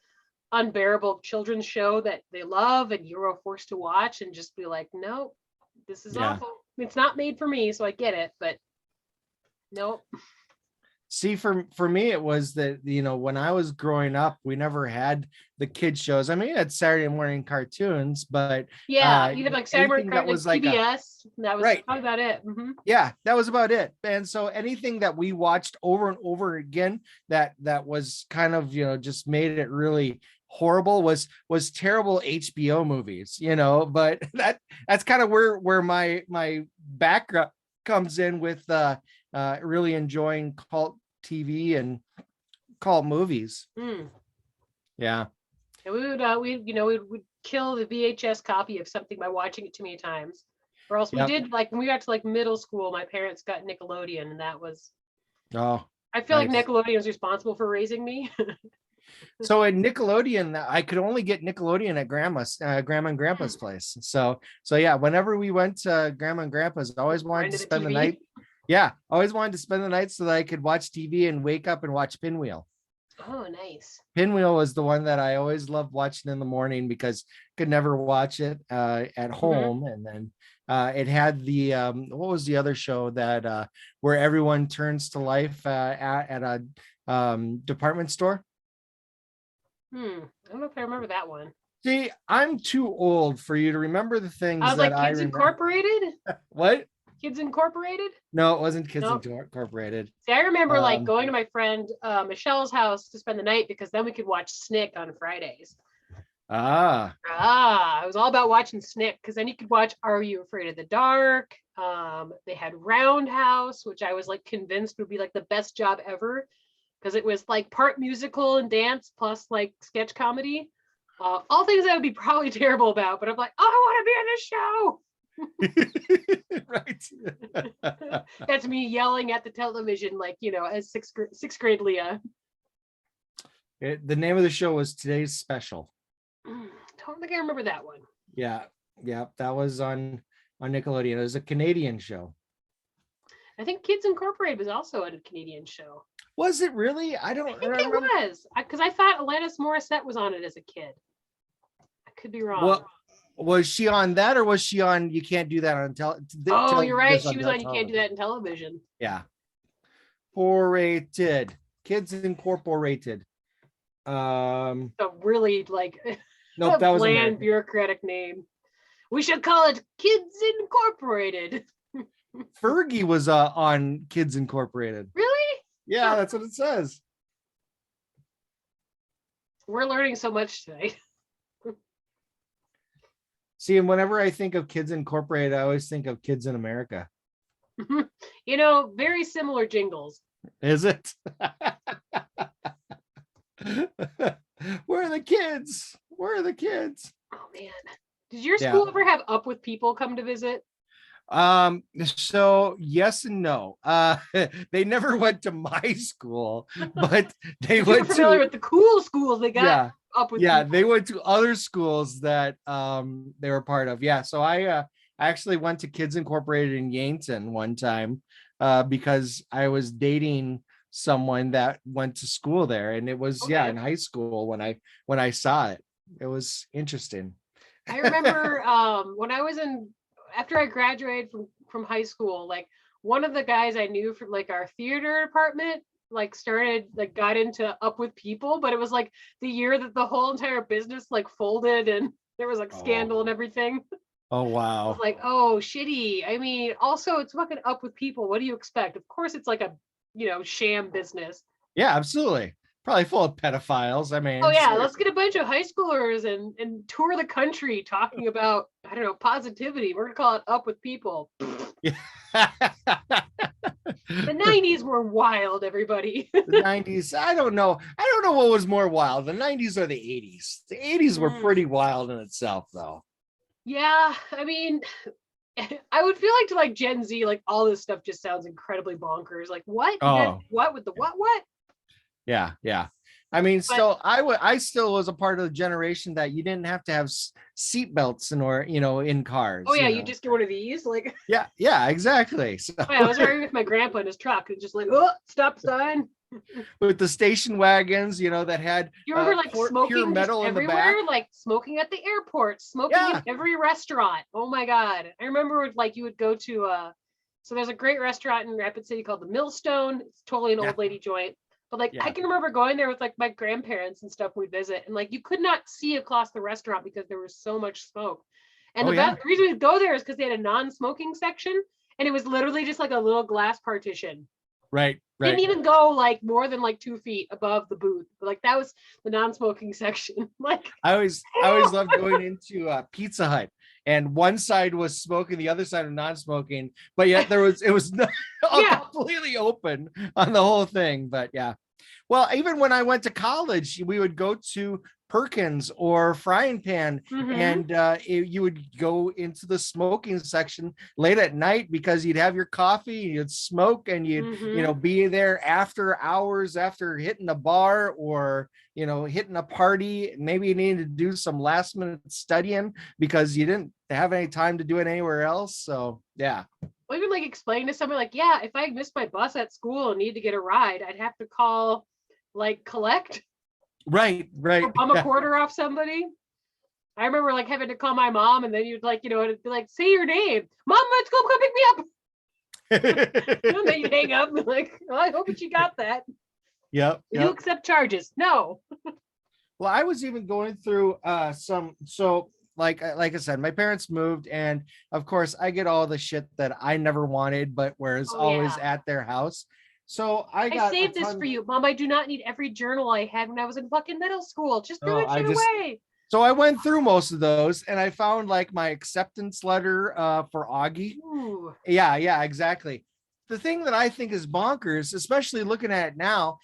[SPEAKER 2] unbearable children's show that they love and you're forced to watch and just be like, nope, this is
[SPEAKER 1] yeah.
[SPEAKER 2] awful. It's not made for me, so I get it, but nope.
[SPEAKER 1] See, for me, it was that, when I was growing up, we never had the kids shows. I mean, we had Saturday morning cartoons, but
[SPEAKER 2] Yeah, you had like Saturday morning
[SPEAKER 1] anything that
[SPEAKER 2] cartoon,
[SPEAKER 1] was
[SPEAKER 2] like
[SPEAKER 1] like
[SPEAKER 2] PBS. That was
[SPEAKER 1] right.
[SPEAKER 2] probably about it. Mm-hmm.
[SPEAKER 1] Yeah, that was about it. And so anything that we watched over and over again that was kind of, just made it really horrible was terrible HBO movies, but that's kind of where my background comes in with really enjoying cult TV and cult movies. Yeah.
[SPEAKER 2] And we would kill the VHS copy of something by watching it too many times. Or else we did, like when we got to like middle school, my parents got Nickelodeon, and that was I feel like Nickelodeon was responsible for raising me.
[SPEAKER 1] So at Nickelodeon, I could only get Nickelodeon at grandma and grandpa's place. So yeah, whenever we went to grandma and grandpa's, I always wanted to spend the night. Yeah, always wanted to spend the night so that I could watch TV and wake up and watch Pinwheel.
[SPEAKER 2] Oh, nice.
[SPEAKER 1] Pinwheel was the one that I always loved watching in the morning because I could never watch it at home. And then it had the what was the other show that where everyone turns to life at a department store?
[SPEAKER 2] I don't know if I remember that one.
[SPEAKER 1] See, I'm too old for you to remember the things
[SPEAKER 2] I was
[SPEAKER 1] that
[SPEAKER 2] like Kids Incorporated.
[SPEAKER 1] What?
[SPEAKER 2] Kids Incorporated?
[SPEAKER 1] No, it wasn't Kids Incorporated.
[SPEAKER 2] See, I remember like going to my friend Michelle's house to spend the night because then we could watch Snick on Fridays. It was all about watching Snick because then you could watch Are You Afraid of the Dark? They had Roundhouse, which I was like convinced would be like the best job ever because it was like part musical and dance plus like sketch comedy. All things I would be probably terrible about, but I'm like, oh, I want to be in this show. Right. That's me yelling at the television, like, as sixth grade Leah.
[SPEAKER 1] The name of the show was Today's Special.
[SPEAKER 2] Don't think I remember that one.
[SPEAKER 1] Yeah, that was on Nickelodeon. It was a Canadian show.
[SPEAKER 2] I think Kids Incorporated was also a Canadian show.
[SPEAKER 1] Was it really? I think
[SPEAKER 2] it was, because I thought Alanis Morissette was on it as a kid. I could be wrong.
[SPEAKER 1] Well, was she on that, or was she on You Can't Do That on television?
[SPEAKER 2] Oh, you're right. She was on You Can't Do That in television.
[SPEAKER 1] Yeah. Incorporated. Kids Incorporated.
[SPEAKER 2] So really like
[SPEAKER 1] nope, that was
[SPEAKER 2] a bland bureaucratic name. We should call it Kids Incorporated.
[SPEAKER 1] Fergie was on Kids Incorporated.
[SPEAKER 2] Really?
[SPEAKER 1] Yeah, that's what it says.
[SPEAKER 2] We're learning so much today.
[SPEAKER 1] See, and whenever I think of Kids Incorporated, I always think of Kids in America.
[SPEAKER 2] Very similar jingles.
[SPEAKER 1] Is it? Where are the kids? Where are the kids?
[SPEAKER 2] Oh man. Did your school ever have Up with People come to visit?
[SPEAKER 1] So yes and no. They never went to my school, but they went
[SPEAKER 2] familiar with the cool schools they got Up with People.
[SPEAKER 1] They went to other schools that they were part of. Yeah. So I actually went to Kids Incorporated in Yankton one time because I was dating someone that went to school there, and it was in high school when I saw it. It was interesting.
[SPEAKER 2] I remember when I was after I graduated from high school, like one of the guys I knew from like our theater department got into Up with People, but it was like the year that the whole entire business like folded and there was like scandal and everything.
[SPEAKER 1] Oh wow.
[SPEAKER 2] I was like, oh shitty. I mean, also it's fucking Up with People. What do you expect? Of course it's like a sham business.
[SPEAKER 1] Yeah, absolutely. Probably full of pedophiles. I mean,
[SPEAKER 2] let's get a bunch of high schoolers and tour the country talking about, I don't know, positivity. We're gonna call it Up with People. The 90s were wild, everybody.
[SPEAKER 1] The 90s, I don't know what was more wild, the 90s or the 80s. The 80s were pretty wild in itself, though.
[SPEAKER 2] Yeah, I mean, I would feel like to like Gen Z, like all this stuff just sounds incredibly bonkers. Like what? What with the what?
[SPEAKER 1] Yeah, yeah. I mean, still, I still was a part of the generation that you didn't have to have seat belts in cars.
[SPEAKER 2] Oh yeah, you just get one of these, like.
[SPEAKER 1] Yeah, exactly. So
[SPEAKER 2] I was riding with my grandpa in his truck, and just like, oh, stop sign.
[SPEAKER 1] With the station wagons, that had
[SPEAKER 2] you remember like smoking
[SPEAKER 1] pure metal in the back,
[SPEAKER 2] like smoking at the airport, smoking in every restaurant. Oh my god, I remember like you would go to so there's a great restaurant in Rapid City called the Millstone. It's totally an old lady joint. But like I can remember going there with like my grandparents and stuff we'd visit, and like you could not see across the restaurant because there was so much smoke. And the reason we'd go there is because they had a non-smoking section, and it was literally just like a little glass partition.
[SPEAKER 1] Right.
[SPEAKER 2] Didn't even go like more than like 2 feet above the booth. Like that was the non-smoking section. Like
[SPEAKER 1] I always loved going into Pizza Hut, and one side was smoking, the other side was non-smoking, but yet it was completely open on the whole thing. But yeah. Well, even when I went to college, we would go to Perkins or Frying Pan, and you would go into the smoking section late at night because you'd have your coffee, you'd smoke, and you'd be there after hours, after hitting a bar or hitting a party. Maybe you needed to do some last minute studying because you didn't have any time to do it anywhere else. So yeah.
[SPEAKER 2] Well, even like explain to somebody like, yeah, if I missed my bus at school and need to get a ride, I'd have to call like collect.
[SPEAKER 1] Right.
[SPEAKER 2] Or bum a quarter off somebody. I remember like having to call my mom, and then you'd like, it'd be like, say your name. Mom, let's go, come pick me up. And then you'd hang up and be like, oh, I hope that you got that.
[SPEAKER 1] Yep.
[SPEAKER 2] You accept charges? No.
[SPEAKER 1] Well, I was even going through like I said, my parents moved, and of course I get all the shit that I never wanted, but was always at their house. So I
[SPEAKER 2] saved this for you, Mom. I do not need every journal I had when I was in fucking middle school. Just throw it away.
[SPEAKER 1] So I went through most of those, and I found like my acceptance letter for Augie.
[SPEAKER 2] Ooh.
[SPEAKER 1] Yeah, exactly. The thing that I think is bonkers, especially looking at it now,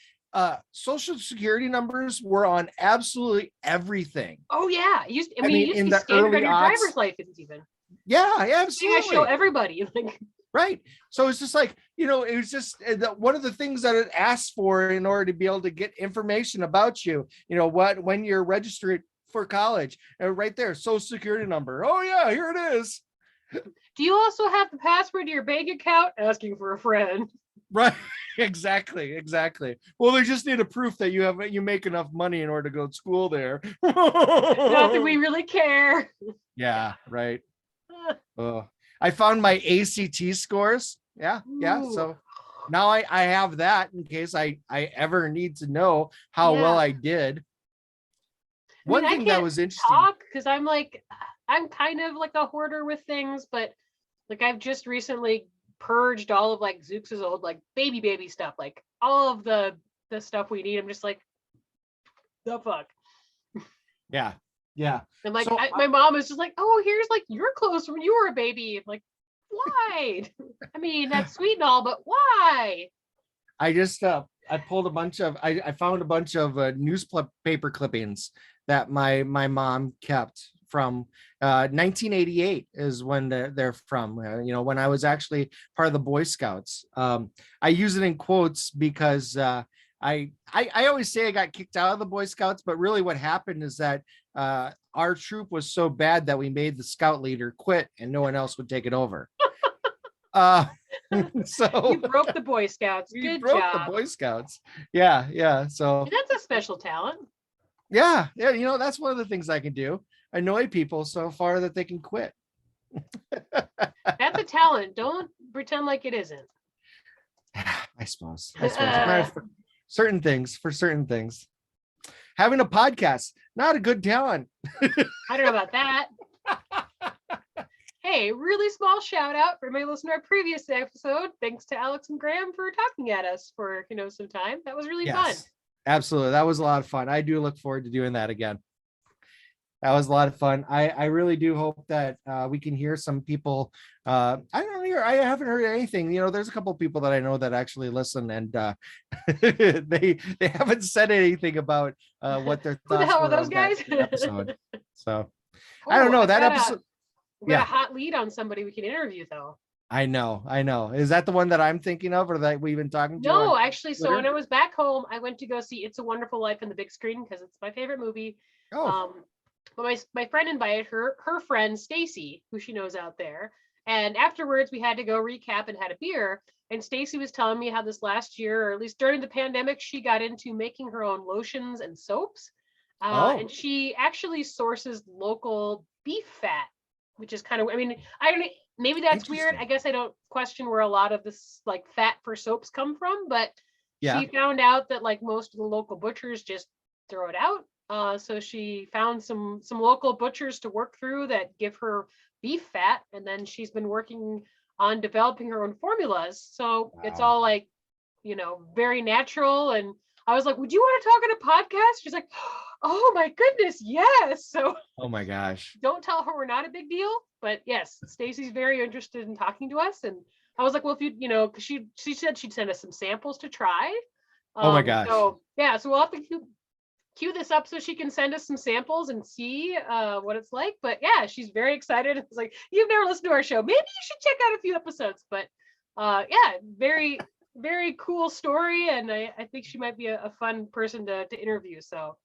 [SPEAKER 1] social security numbers were on absolutely everything.
[SPEAKER 2] Oh yeah, you used to be standard on your driver's license even.
[SPEAKER 1] Yeah, absolutely.
[SPEAKER 2] I show everybody like.
[SPEAKER 1] Right. So it's just like, it was just one of the things that it asks for in order to be able to get information about you, when you're registered for college, right there, social security number. Oh yeah, here it is.
[SPEAKER 2] Do you also have the password to your bank account? Asking for a friend.
[SPEAKER 1] Right. Exactly. Well, they just need a proof that you make enough money in order to go to school there.
[SPEAKER 2] Not that we really care.
[SPEAKER 1] Yeah. Right. I found my ACT scores. Yeah. So now I have that in case I ever need to know how well I did. One thing that was interesting.
[SPEAKER 2] Because I'm kind of like a hoarder with things, but like I've just recently purged all of like Zoox's old like baby stuff, like all of the stuff we need. I'm just like, the fuck.
[SPEAKER 1] Yeah.
[SPEAKER 2] And like my mom is just like, oh, here's like your clothes from when you were a baby. I'm like, why? I mean, that's sweet and all, but why?
[SPEAKER 1] I just I pulled a bunch of I found a bunch of newspaper clippings that my mom kept from 1988 is when they're from, when I was actually part of the Boy Scouts. I use it in quotes because I always say I got kicked out of the Boy Scouts, but really what happened is that our troop was so bad that we made the scout leader quit and no one else would take it over. So
[SPEAKER 2] you broke the Boy Scouts. Good job.
[SPEAKER 1] The Boy Scouts. Yeah. So
[SPEAKER 2] that's a special talent.
[SPEAKER 1] Yeah. That's one of the things I can do. Annoy people so far that they can quit.
[SPEAKER 2] That's a talent. Don't pretend like it isn't.
[SPEAKER 1] I suppose. For certain things. Having a podcast, not a good talent.
[SPEAKER 2] I don't know about that. Hey, really small shout out for my listener to our previous episode. Thanks to Alex and Graham for talking at us for some time. That was really fun.
[SPEAKER 1] Absolutely. That was a lot of fun. I do look forward to doing that again. That was a lot of fun. I really do hope that we can hear some people. I haven't heard anything. There's a couple of people that I know that actually listen, and they haven't said anything about what their thoughts
[SPEAKER 2] were
[SPEAKER 1] on
[SPEAKER 2] those guys?
[SPEAKER 1] episode. So I don't know that episode.
[SPEAKER 2] We got a hot lead on somebody we can interview though.
[SPEAKER 1] I know. Is that the one that I'm thinking of, or that we've been talking to?
[SPEAKER 2] No, actually. So when I was back home, I went to go see It's a Wonderful Life in the big screen because it's my favorite movie. But my friend invited her friend Stacy, who she knows out there, and afterwards we had to go recap and had a beer. And Stacy was telling me how this last year, or at least during the pandemic, she got into making her own lotions and soaps. And she actually sources local beef fat, which is kind of, I mean, I don't, maybe that's weird. I guess I don't question where a lot of this like fat for soaps come from, but she found out that like most of the local butchers just throw it out. So she found some local butchers to work through that give her beef fat, and then she's been working on developing her own formulas. So it's all like, you know, very natural. And I was like, would you want to talk on a podcast? She's like, oh my goodness, yes. So
[SPEAKER 1] oh my gosh.
[SPEAKER 2] Don't tell her we're not a big deal. But yes, Stacy's very interested in talking to us. And I was like, well, if you know, because she said she'd send us some samples to try.
[SPEAKER 1] Oh my gosh.
[SPEAKER 2] So yeah, so we'll have to cue this up so she can send us some samples and see what it's like. But yeah, she's very excited. It's like, you've never listened to our show, maybe you should check out a few episodes. But yeah, very, very cool story. And I think she might be a fun person to interview. So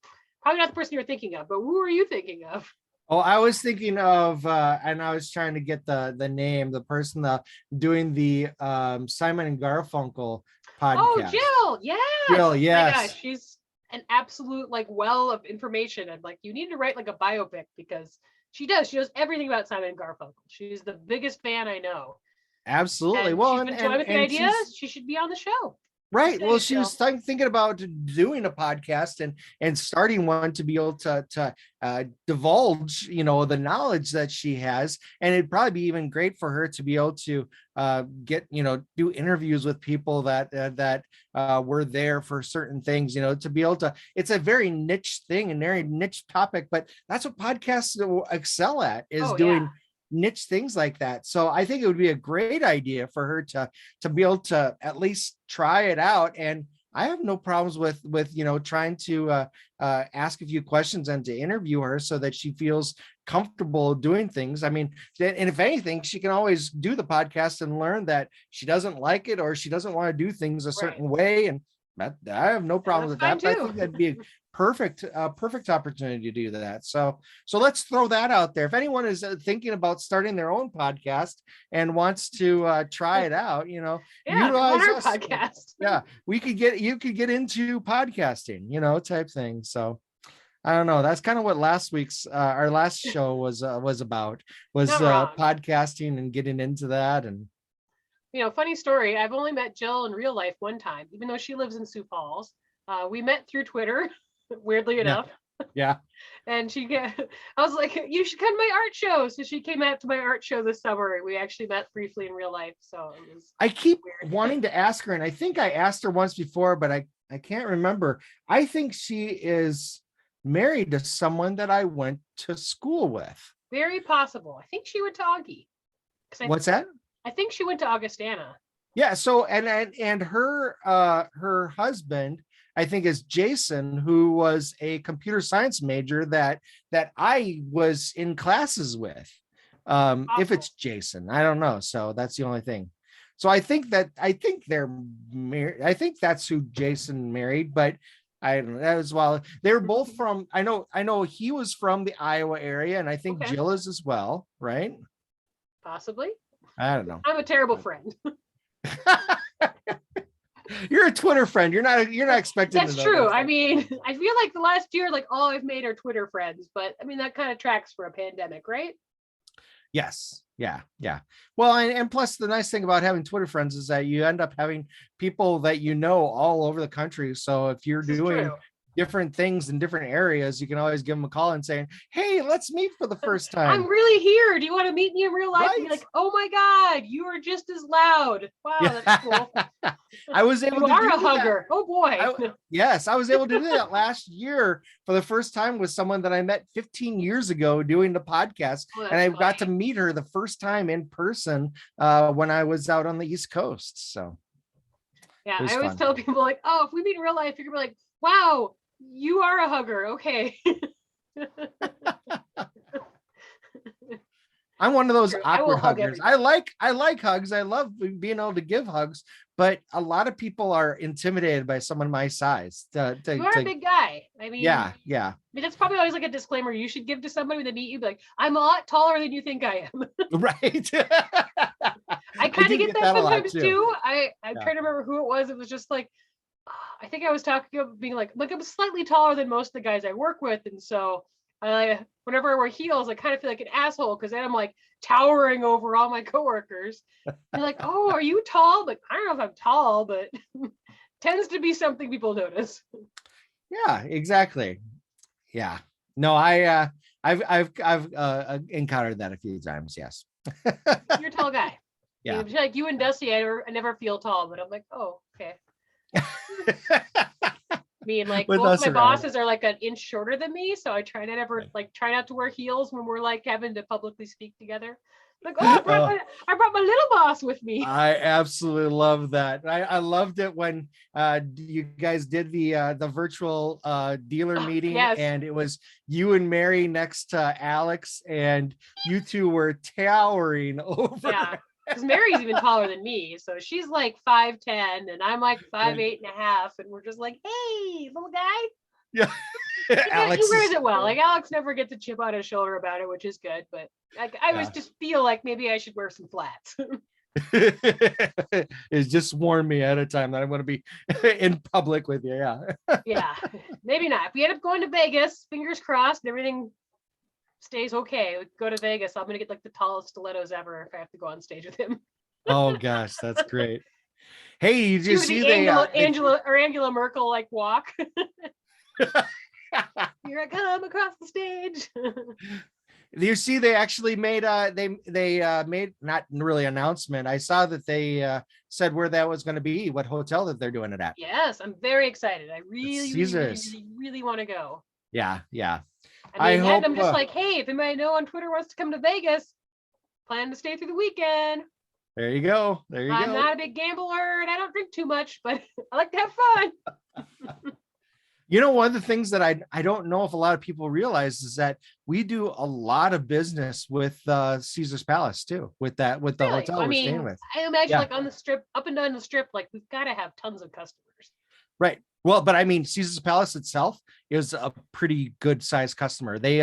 [SPEAKER 2] probably not the person you're thinking of, but who are you thinking of?
[SPEAKER 1] Oh, I was thinking of, and I was trying to get the name, the person doing the Simon and Garfunkel podcast.
[SPEAKER 2] Oh, Jill, yeah.
[SPEAKER 1] Jill, yes.
[SPEAKER 2] Oh my gosh, she's an absolute like well of information, and like you need to write like a biopic because she knows everything about Simon and Garfunkel. She's the biggest fan I know.
[SPEAKER 1] Absolutely.
[SPEAKER 2] And
[SPEAKER 1] well,
[SPEAKER 2] she's been toying with the idea. She should be on the show.
[SPEAKER 1] Right. Well, she was thinking about doing a podcast and starting one to be able to divulge, you know, the knowledge that she has. And it'd probably be even great for her to be able to get, you know, do interviews with people that were there for certain things, you know, to be able to. It's a very niche thing, a very niche topic, but that's what podcasts excel at, is doing niche things like that. So I think it would be a great idea for her to be able to at least try it out. And I have no problems with you know, trying to ask a few questions and to interview her so that she feels comfortable doing things. I mean, and if anything, she can always do the podcast and learn that she doesn't like it or she doesn't want to do things a certain way. And I have no problem with that. But I think that'd be a perfect opportunity to do that. So let's throw that out there. If anyone is thinking about starting their own podcast and wants to try it out, you know, utilize our podcast. Yeah, you could get into podcasting, you know, type thing. So I don't know. That's kind of what last week's our last show was about, was podcasting and getting into that. And
[SPEAKER 2] you know, funny story, I've only met Jill in real life one time, even though she lives in Sioux Falls. We met through Twitter, weirdly enough.
[SPEAKER 1] Yeah.
[SPEAKER 2] And I was like, you should come to my art show. So she came out to my art show this summer. We actually met briefly in real life. So it was
[SPEAKER 1] I keep wanting to ask her, and I think I asked her once before, but I can't remember. I think she is married to someone that I went to school with.
[SPEAKER 2] Very possible. I think she went to Augie.
[SPEAKER 1] What's that?
[SPEAKER 2] I think she went to Augustana.
[SPEAKER 1] Yeah. So and her husband, I think, is Jason, who was a computer science major that I was in classes with. If it's Jason, I don't know. So that's the only thing. So I think they're married. I think that's who Jason married, but I don't know as well. They were both from, I know he was from the Iowa area, and I think Jill is as well, right?
[SPEAKER 2] Possibly.
[SPEAKER 1] I don't know.
[SPEAKER 2] I'm a terrible friend.
[SPEAKER 1] You're a Twitter friend. You're not expecting.
[SPEAKER 2] That's true. I mean, I feel like the last year, like all I've made are Twitter friends, but I mean that kind of tracks for a pandemic, right?
[SPEAKER 1] Yes. Yeah. Well, and plus the nice thing about having Twitter friends is that you end up having people that you know all over the country. So if you're doing different things in different areas, you can always give them a call and say, hey, let's meet for the first time.
[SPEAKER 2] I'm really here. Do you want to meet me in real life? Right. And you're like, oh my God, you are just as loud. Wow, that's cool.
[SPEAKER 1] I was able to do
[SPEAKER 2] a hugger. Oh boy.
[SPEAKER 1] Yes, I was able to do that last year for the first time with someone that I met 15 years ago doing the podcast. And I got to meet her the first time in person when I was out on the East Coast. So
[SPEAKER 2] yeah, I always tell people like, oh, if we meet in real life, you're gonna be like, wow, you are a hugger. Okay.
[SPEAKER 1] I'm one of those
[SPEAKER 2] I will
[SPEAKER 1] awkward
[SPEAKER 2] hug
[SPEAKER 1] huggers.
[SPEAKER 2] everybody.
[SPEAKER 1] I like hugs. I love being able to give hugs, but a lot of people are intimidated by someone my size.
[SPEAKER 2] You are a big guy. I mean,
[SPEAKER 1] yeah.
[SPEAKER 2] I mean, that's probably always like a disclaimer you should give to somebody when they meet you. Be like, I'm a lot taller than you think I am.
[SPEAKER 1] Right.
[SPEAKER 2] I kind of get that sometimes too. I'm
[SPEAKER 1] Yeah.
[SPEAKER 2] trying to remember who it was. It was just like, I think I was talking about being like I'm slightly taller than most of the guys I work with, and so whenever I wear heels, I kind of feel like an asshole because then I'm like towering over all my coworkers. They're like, "Oh, are you tall?" Like, I don't know if I'm tall, but tends to be something people notice.
[SPEAKER 1] Yeah, exactly. Yeah. No, I've encountered that a few times. Yes.
[SPEAKER 2] You're a tall guy.
[SPEAKER 1] Yeah.
[SPEAKER 2] Like you and Dusty, I never feel tall, but I'm like, oh, okay. Me and like both my bosses are like an inch shorter than me, so I try not to wear heels when we're like having to publicly speak together. Like, oh, I brought my little boss with me.
[SPEAKER 1] I absolutely love that. I loved it when you guys did the virtual dealer meeting,
[SPEAKER 2] yes.
[SPEAKER 1] and it was you and Mary next to Alex, and you two were towering over.
[SPEAKER 2] Yeah. Because Mary's even taller than me, so she's like 5'10", and I'm like 5'8.5", and we're just like, "Hey, little guy."
[SPEAKER 1] Yeah,
[SPEAKER 2] Alex he wears it well. Like Alex never gets a chip on his shoulder about it, which is good. But like, I was just feel like maybe I should wear some flats.
[SPEAKER 1] It's just warned me ahead of time that I'm going to be in public with you. Yeah.
[SPEAKER 2] Yeah, maybe not. If we end up going to Vegas, fingers crossed, and everything stays okay, we go to Vegas, I'm gonna get like the tallest stilettos ever if I have to go on stage with him.
[SPEAKER 1] Oh gosh, that's great. Hey, you just see
[SPEAKER 2] Angela Merkel like walk. Here I come across the stage.
[SPEAKER 1] You see, they actually made they made not really announcement. I saw that they said where that was going to be, what hotel that they're doing it at.
[SPEAKER 2] Yes, I'm very excited. I really want to go.
[SPEAKER 1] Yeah.
[SPEAKER 2] I mean, I'm just like, hey, if anybody know on Twitter wants to come to Vegas, plan to stay through the weekend.
[SPEAKER 1] There you go.
[SPEAKER 2] I'm not a big gambler and I don't drink too much, but I like to have fun.
[SPEAKER 1] You know, one of the things that I don't know if a lot of people realize is that we do a lot of business with Caesar's Palace too, with the hotel we're staying with.
[SPEAKER 2] I imagine like on the strip, up and down the strip, like we've got to have tons of customers.
[SPEAKER 1] Right. Well, but I mean, Caesar's Palace itself is a pretty good sized customer. They,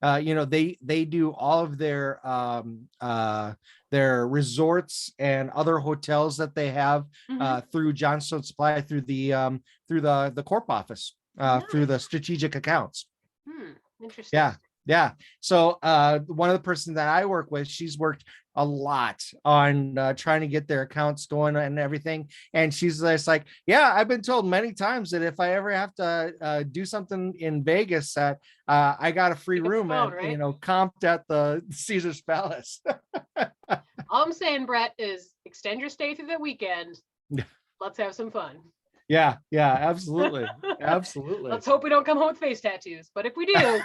[SPEAKER 1] they do all of their resorts and other hotels that they have through Johnstone Supply, through the corp office, through the strategic accounts.
[SPEAKER 2] Interesting.
[SPEAKER 1] Yeah. So one of the persons that I work with, she's worked a lot on trying to get their accounts going and everything. And she's just like, yeah, I've been told many times that if I ever have to do something in Vegas, that I got a free room comped at the Caesar's Palace.
[SPEAKER 2] All I'm saying, Brett, is extend your stay through the weekend. Let's have some fun.
[SPEAKER 1] Yeah, absolutely. Absolutely.
[SPEAKER 2] Let's hope we don't come home with face tattoos, but if we do.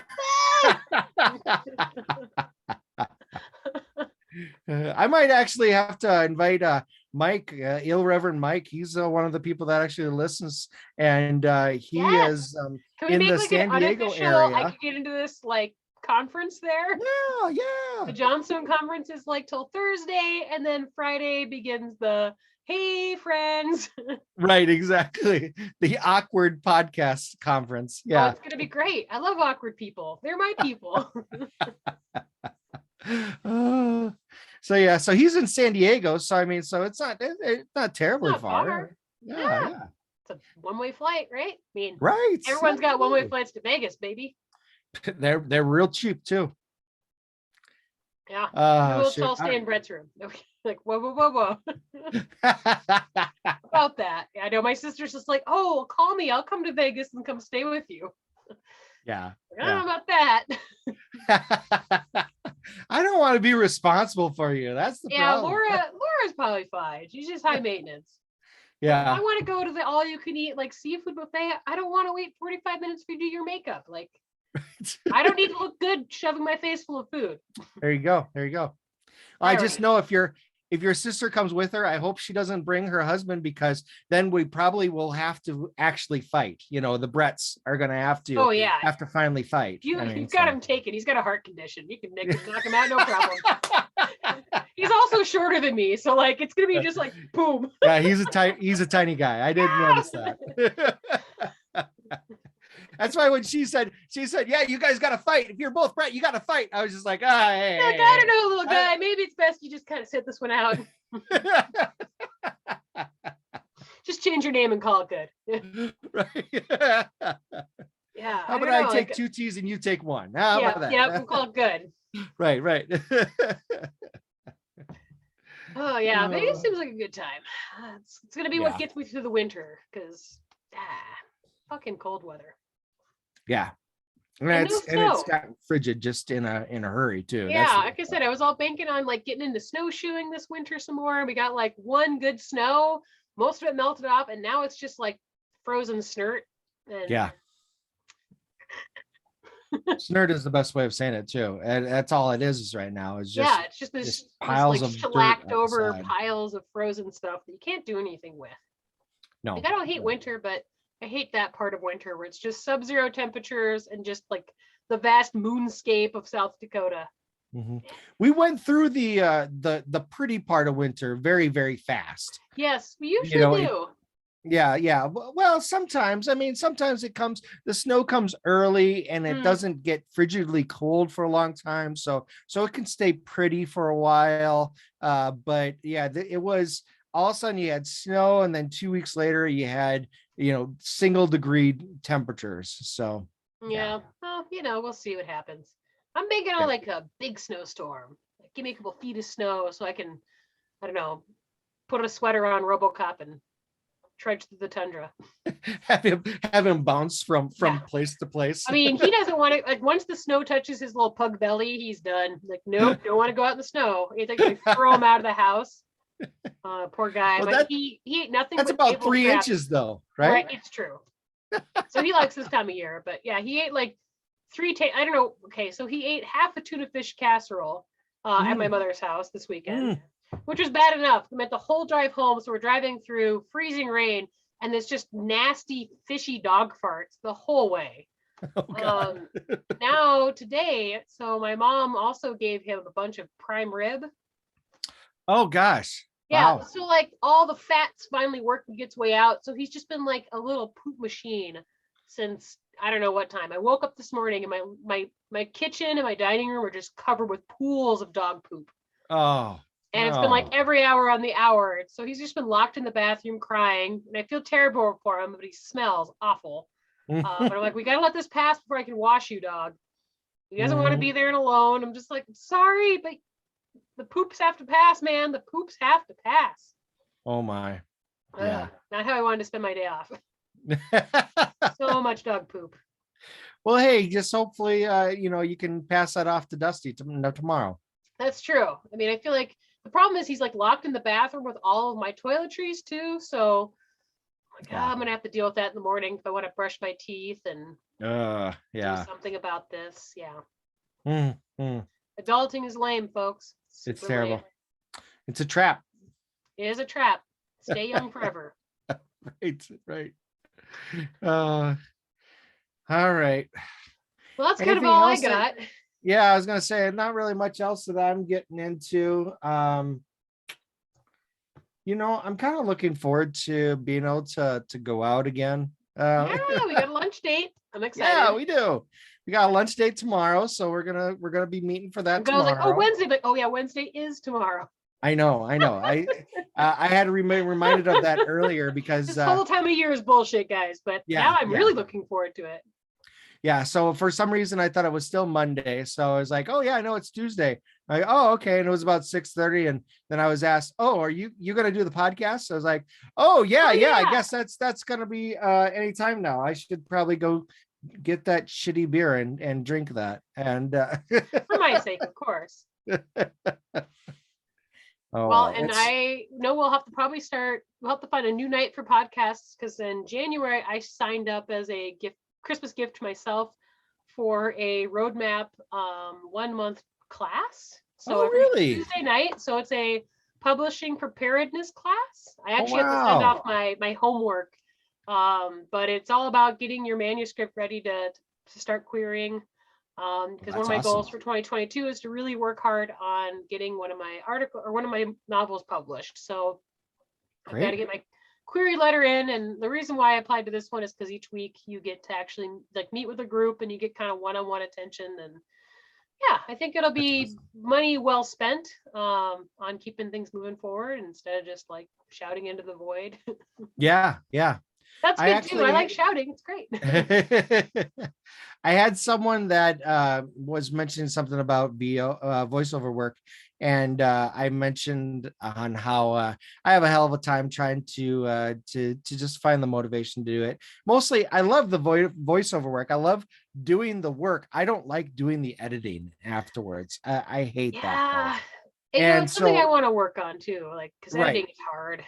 [SPEAKER 1] I might actually have to invite Mike, Ill Reverend Mike. He's one of the people that actually listens, and he is in the San Diego area.
[SPEAKER 2] I could get into this like conference there.
[SPEAKER 1] Yeah.
[SPEAKER 2] The Johnstone conference is like till Thursday, and then Friday begins the hey friends.
[SPEAKER 1] Right, exactly. The awkward podcast conference. Yeah.
[SPEAKER 2] Oh, it's gonna be great. I love awkward people. They're my people.
[SPEAKER 1] So he's in San Diego. So I mean, so it's not terribly far. Yeah.
[SPEAKER 2] It's a one-way flight, right? I mean,
[SPEAKER 1] right.
[SPEAKER 2] Everyone's got one-way flights to Vegas, baby.
[SPEAKER 1] They're real cheap too.
[SPEAKER 2] Yeah. I'll stay in Brett's room. Like, whoa. About that. I know my sister's just like, oh, call me. I'll come to Vegas and come stay with you.
[SPEAKER 1] Yeah.
[SPEAKER 2] I don't know about that.
[SPEAKER 1] I don't want to be responsible for you. That's the problem.
[SPEAKER 2] Laura's probably fine. She's just high maintenance.
[SPEAKER 1] Yeah.
[SPEAKER 2] I want to go to the all you can eat like seafood buffet. I don't want to wait 45 minutes for you to do your makeup. Like, I don't need to look good shoving my face full of food.
[SPEAKER 1] There you go. I just know if you're if your sister comes with her, I hope she doesn't bring her husband, because then we probably will have to actually fight. The Bretts are going to have to.
[SPEAKER 2] Oh yeah,
[SPEAKER 1] have to finally fight.
[SPEAKER 2] You've got him taken. He's got a heart condition. You can knock him out, no problem. He's also shorter than me, so like it's gonna be just like boom.
[SPEAKER 1] Yeah, he's a tiny guy. I didn't notice that. That's why when she said, yeah, you guys got to fight. If you're both Brett, you got to fight. I was just like, hey,
[SPEAKER 2] like, I don't know, little guy. Maybe it's best you just kind of sit this one out. Just change your name and call it good.
[SPEAKER 1] Right.
[SPEAKER 2] Yeah.
[SPEAKER 1] How about I take 2 T's and you take 1? How about that?
[SPEAKER 2] Yeah, we'll call it good.
[SPEAKER 1] Right.
[SPEAKER 2] Oh yeah, Vegas seems like a good time. It's gonna be what gets me through the winter, because fucking cold weather.
[SPEAKER 1] Yeah. And it's gotten frigid just in a hurry too.
[SPEAKER 2] Yeah, like I said, I was all banking on like getting into snowshoeing this winter some more. We got like one good snow, most of it melted off, and now it's just like frozen snert. And
[SPEAKER 1] yeah. Snert is the best way of saying it too, and that's all it is right now. It's just
[SPEAKER 2] it's just this
[SPEAKER 1] piles
[SPEAKER 2] of shellacked over piles of frozen stuff that you can't do anything with.
[SPEAKER 1] No,
[SPEAKER 2] like, I don't hate winter, but I hate that part of winter where it's just sub-zero temperatures and just like the vast moonscape of South Dakota.
[SPEAKER 1] Mm-hmm. We went through the pretty part of winter very, very fast.
[SPEAKER 2] Yes, we usually do.
[SPEAKER 1] Yeah. Well, sometimes the snow comes early and it doesn't get frigidly cold for a long time. So it can stay pretty for a while. But yeah, it was all of a sudden you had snow, and then 2 weeks later you had, single degree temperatures. So
[SPEAKER 2] yeah. Well, we'll see what happens. I'm banking on like a big snowstorm. Like, give me a couple feet of snow so I can, I don't know, put a sweater on RoboCop and trudge through the tundra.
[SPEAKER 1] have him bounce from place to place.
[SPEAKER 2] I mean, he doesn't want to, like, once the snow touches his little pug belly, he's done. Like, nope, don't want to go out in the snow. He's like, throw him out of the house. Poor guy.
[SPEAKER 1] Well,
[SPEAKER 2] but he ate nothing.
[SPEAKER 1] That's about 3 inches though, right?
[SPEAKER 2] Right, it's true. So he likes this time of year. But yeah, he ate like I don't know. Okay, so he ate half a tuna fish casserole at my mother's house this weekend. Which was bad enough. We meant the whole drive home. So we're driving through freezing rain, and there's just nasty, fishy dog farts the whole way.
[SPEAKER 1] Oh, God.
[SPEAKER 2] Now today, so my mom also gave him a bunch of prime rib.
[SPEAKER 1] Oh gosh.
[SPEAKER 2] Yeah.
[SPEAKER 1] Wow.
[SPEAKER 2] So like all the fat's finally working its way out. So he's just been like a little poop machine since I don't know what time. I woke up this morning and my kitchen and my dining room were just covered with pools of dog poop.
[SPEAKER 1] Oh.
[SPEAKER 2] And it's been like every hour on the hour. So he's just been locked in the bathroom crying. And I feel terrible for him, but he smells awful. But I'm like, we got to let this pass before I can wash you, dog. He doesn't want to be there and alone. I'm just like, sorry, but the poops have to pass, man. The poops have to pass.
[SPEAKER 1] Oh, my. Yeah.
[SPEAKER 2] Not how I wanted to spend my day off. So much dog poop.
[SPEAKER 1] Well, hey, just hopefully, you can pass that off to Dusty tomorrow.
[SPEAKER 2] That's true. I mean, I feel like the problem is he's like locked in the bathroom with all of my toiletries too. So I'm gonna have to deal with that in the morning if I want to brush my teeth and do something about this. Yeah. Adulting is lame, folks.
[SPEAKER 1] It's terrible. Lame. It's a trap.
[SPEAKER 2] It is a trap. Stay young forever.
[SPEAKER 1] Right. All right.
[SPEAKER 2] Well, that's kind of all I got.
[SPEAKER 1] Yeah, I was gonna say not really much else that I'm getting into. I'm kind of looking forward to being able to go out again.
[SPEAKER 2] Yeah, we got a lunch date. I'm excited.
[SPEAKER 1] Yeah, we do. We got a lunch date tomorrow, so we're gonna be meeting for that tomorrow.
[SPEAKER 2] I was like, Wednesday, but oh yeah, Wednesday is tomorrow.
[SPEAKER 1] I know. I had to reminded of that earlier because
[SPEAKER 2] this whole time of year is bullshit, guys. But now I'm really looking forward to it.
[SPEAKER 1] Yeah, so for some reason I thought it was still Monday, so I was like, "Oh yeah, I know it's Tuesday." Like, "Oh okay," and it was about 6:30, and then I was asked, "Oh, are you gonna do the podcast?" So I was like, "Oh yeah, I guess that's gonna be anytime now. I should probably go get that shitty beer and drink that." And
[SPEAKER 2] for my sake, of course. Well, and I know we'll have to find a new night for podcasts, because in January I signed up as a Christmas gift to myself for a roadmap 1 month class. So
[SPEAKER 1] really?
[SPEAKER 2] Tuesday night. So it's a publishing preparedness class. I actually have to send off my homework, but it's all about getting your manuscript ready to start querying. Because one of my goals for 2022 is to really work hard on getting one of my novels published. So I've got to get my query letter in, and the reason why I applied to this one is because each week you get to actually like meet with a group and you get kind of one-on-one attention. And yeah, I think it'll be money well spent on keeping things moving forward instead of just like shouting into the void.
[SPEAKER 1] Yeah.
[SPEAKER 2] That's good too. I like shouting. It's great.
[SPEAKER 1] I had someone that was mentioning something about voiceover work, and I mentioned on how I have a hell of a time trying to just find the motivation to do it. Mostly, I love the voiceover work. I love doing the work. I don't like doing the editing afterwards. I hate that part.
[SPEAKER 2] And it's something I want to work on too, like because editing is hard.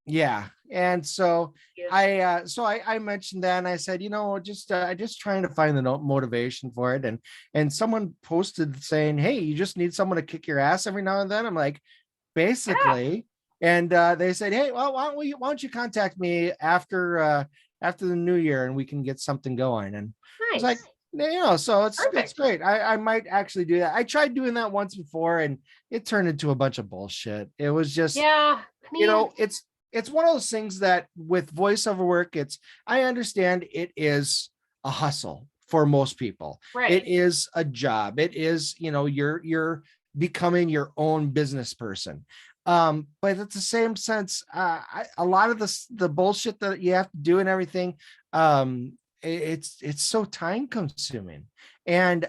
[SPEAKER 1] Yeah. And so I mentioned that, and I said, just trying to find the motivation for it. And someone posted saying, hey, you just need someone to kick your ass every now and then. I'm like, basically. Yeah. And they said, hey, well, why don't you contact me after the new year and we can get something going. And I was like, so it's great. I might actually do that. I tried doing that once before and it turned into a bunch of bullshit. It was just, it's one of those things that with voiceover work, I understand it is a hustle for most people.
[SPEAKER 2] Right.
[SPEAKER 1] It is a job. It is, you're becoming your own business person. But at the same sense, a lot of the bullshit that you have to do and everything, it's so time consuming. And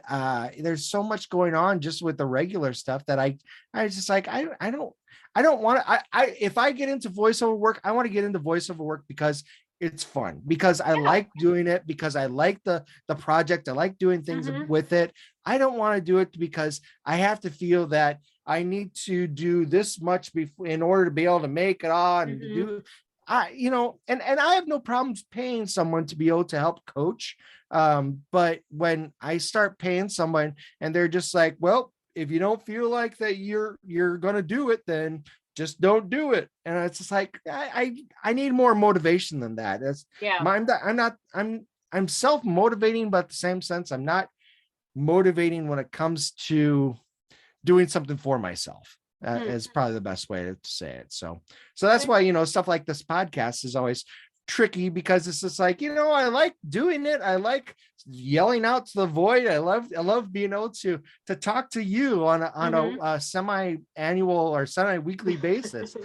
[SPEAKER 1] there's so much going on just with the regular stuff that I just like, I don't want to, if I get into voiceover work, I want to get into voiceover work because it's fun, because I like doing it, because I like the project. I like doing things with it. I don't want to do it because I have to feel that I need to do this much in order to be able to make it on and do, and I have no problems paying someone to be able to help coach. But when I start paying someone and they're just like, well, if you don't feel like that you're going to do it, then just don't do it. And it's just like, I need more motivation than that. I'm self-motivating, but at the same sense, I'm not motivating when it comes to doing something for myself. Is probably the best way to say it. So that's why, stuff like this podcast is always tricky, because it's just like, I like doing it. I like yelling out to the void. I love being able to talk to you on a semi-annual or semi-weekly basis.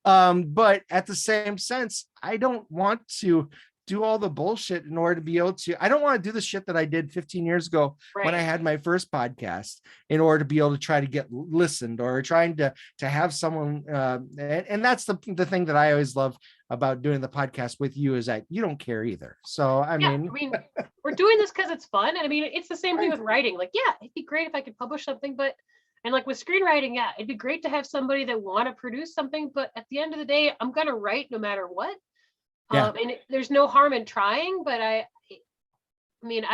[SPEAKER 1] But at the same sense, I don't want to do all the bullshit in order to be able to, I don't want to do the shit that I did 15 years ago when I had my first podcast in order to be able to try to get listened or trying to have someone. And that's the thing that I always love about doing the podcast with you, is that you don't care either. So, I mean,
[SPEAKER 2] we're doing this because it's fun. And I mean, it's the same thing with writing. Like, yeah, it'd be great if I could publish something, and like with screenwriting, yeah, it'd be great to have somebody that want to produce something, but at the end of the day, I'm going to write no matter what. And there's no harm in trying, but I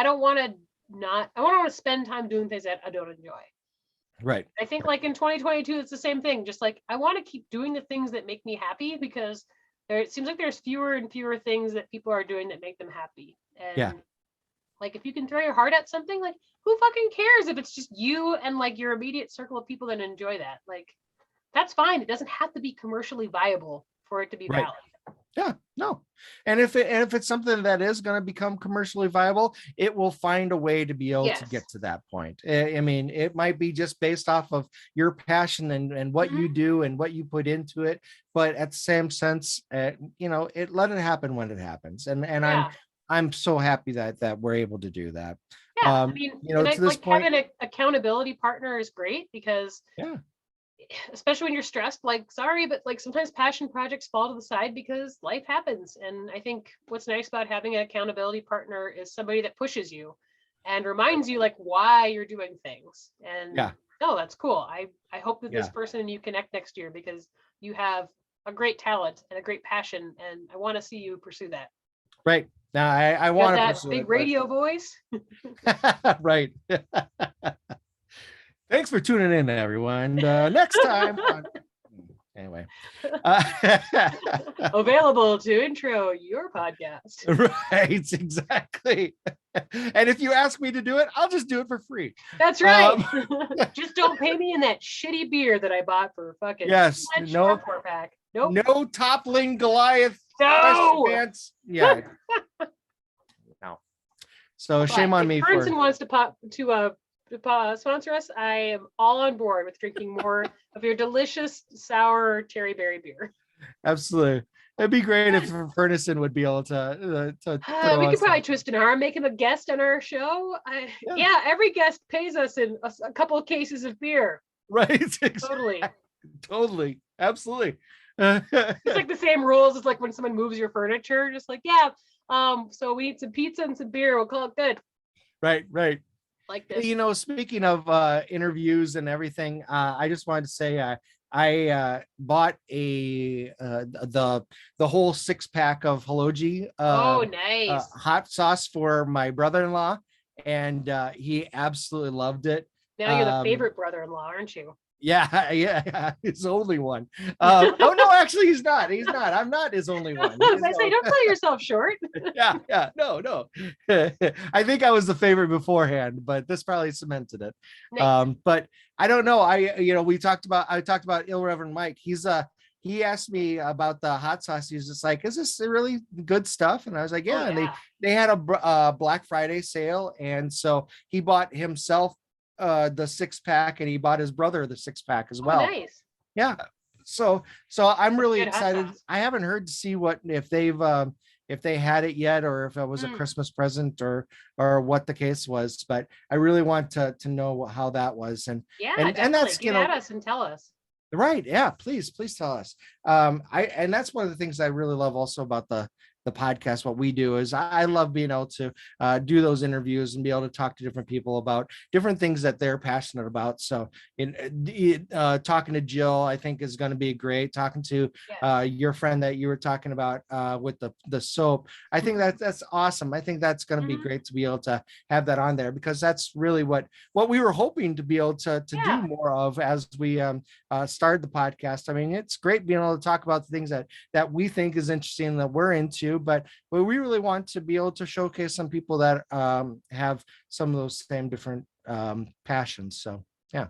[SPEAKER 2] don't want to spend time doing things that I don't enjoy.
[SPEAKER 1] Right.
[SPEAKER 2] I think like in 2022, it's the same thing. Just like, I want to keep doing the things that make me happy, because it seems like there's fewer and fewer things that people are doing that make them happy. And like, if you can throw your heart at something, like, who fucking cares if it's just you and like your immediate circle of people that enjoy that? Like, that's fine. It doesn't have to be commercially viable for it to be valid.
[SPEAKER 1] Yeah, no. And if it's something that is going to become commercially viable, it will find a way to be able to get to that point. I mean, it might be just based off of your passion and what you do and what you put into it. But at the same sense, let it happen when it happens. And I'm so happy that we're able to do that.
[SPEAKER 2] Yeah, to this point, having an accountability partner is great, because especially when you're stressed, like, sorry, but like sometimes passion projects fall to the side because life happens. And I think what's nice about having an accountability partner is somebody that pushes you and reminds you like why you're doing things. And that's cool. I hope that this person and you connect next year, because you have a great talent and a great passion, and I want to see you pursue that.
[SPEAKER 1] Right. Now I want
[SPEAKER 2] that big radio voice.
[SPEAKER 1] Right. Thanks for tuning in, everyone. Next time. Anyway,
[SPEAKER 2] available to intro your podcast.
[SPEAKER 1] Right, exactly. And if you ask me to do it, I'll just do it for free.
[SPEAKER 2] That's right. Just don't pay me in that shitty beer that I bought for fucking
[SPEAKER 1] no
[SPEAKER 2] 4-pack. Nope.
[SPEAKER 1] No toppling Goliath.
[SPEAKER 2] No.
[SPEAKER 1] Yeah. No. So shame on me.
[SPEAKER 2] If Burnson wants to sponsor us, I am all on board with drinking more of your delicious sour cherry berry beer.
[SPEAKER 1] Absolutely. It'd be great if Furnison would be able to
[SPEAKER 2] we could probably twist an arm, make him a guest on our show. Every guest pays us in a couple of cases of beer.
[SPEAKER 1] Right.
[SPEAKER 2] Totally.
[SPEAKER 1] Totally. Absolutely.
[SPEAKER 2] It's like the same rules as like when someone moves your furniture, just like, so we need some pizza and some beer. We'll call it good.
[SPEAKER 1] Right.
[SPEAKER 2] Like this.
[SPEAKER 1] You know, speaking of interviews and everything, I just wanted to say I bought the whole 6-pack of Haloji
[SPEAKER 2] nice
[SPEAKER 1] hot sauce for my brother-in-law, and he absolutely loved it.
[SPEAKER 2] Now you're the favorite brother-in-law, aren't you?
[SPEAKER 1] Yeah, his only one. Oh no, actually he's not. I'm not his only one.
[SPEAKER 2] I say, don't sell yourself short.
[SPEAKER 1] No. I think I was the favorite beforehand, but this probably cemented it. Nice. But I don't know. I talked about Ill Reverend Mike. He asked me about the hot sauce. He was just like, "Is this really good stuff?" And I was like, "Yeah." And they had a Black Friday sale, and so he bought himself the 6-pack, and he bought his brother the 6-pack as well.
[SPEAKER 2] Nice.
[SPEAKER 1] Yeah. So I'm really excited. I haven't heard to see if they had it yet, or if it was a Christmas present, or what the case was. But I really want to know how that was. And that's
[SPEAKER 2] get at us and tell us.
[SPEAKER 1] Right. Yeah. Please tell us. And that's one of the things I really love also about the podcast. What we do is I love being able to do those interviews and be able to talk to different people about different things that they're passionate about. So talking to Jill, I think is going to be great. Talking to your friend that you were talking about with the soap, I think that's awesome. I think that's going to be great to be able to have that on there, because that's really what we were hoping to be able to do more of as we started the podcast. I mean, it's great being able to talk about the things that we think is interesting, that we're into, but we really want to be able to showcase some people that have some of those same different passions. So yeah.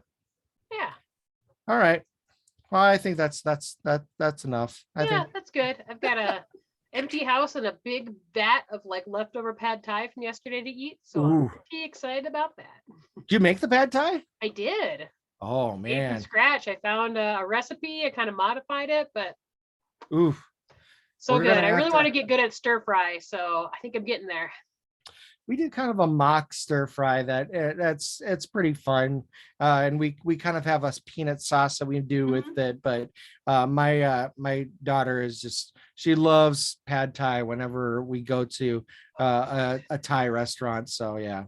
[SPEAKER 1] All right. Well, I think that's enough.
[SPEAKER 2] That's good. I've got a empty house and a big vat of like leftover pad thai from yesterday to eat, so I'm pretty excited about that.
[SPEAKER 1] Did you make the pad thai?
[SPEAKER 2] I did.
[SPEAKER 1] Oh man,
[SPEAKER 2] from scratch. I found a recipe. I kind of modified it, but so good. I really want to get good at stir fry, so I think I'm getting there.
[SPEAKER 1] We did kind of a mock stir fry it's pretty fun, and we kind of have a peanut sauce that we do with it. But my daughter she loves pad thai whenever we go to a Thai restaurant. So yeah.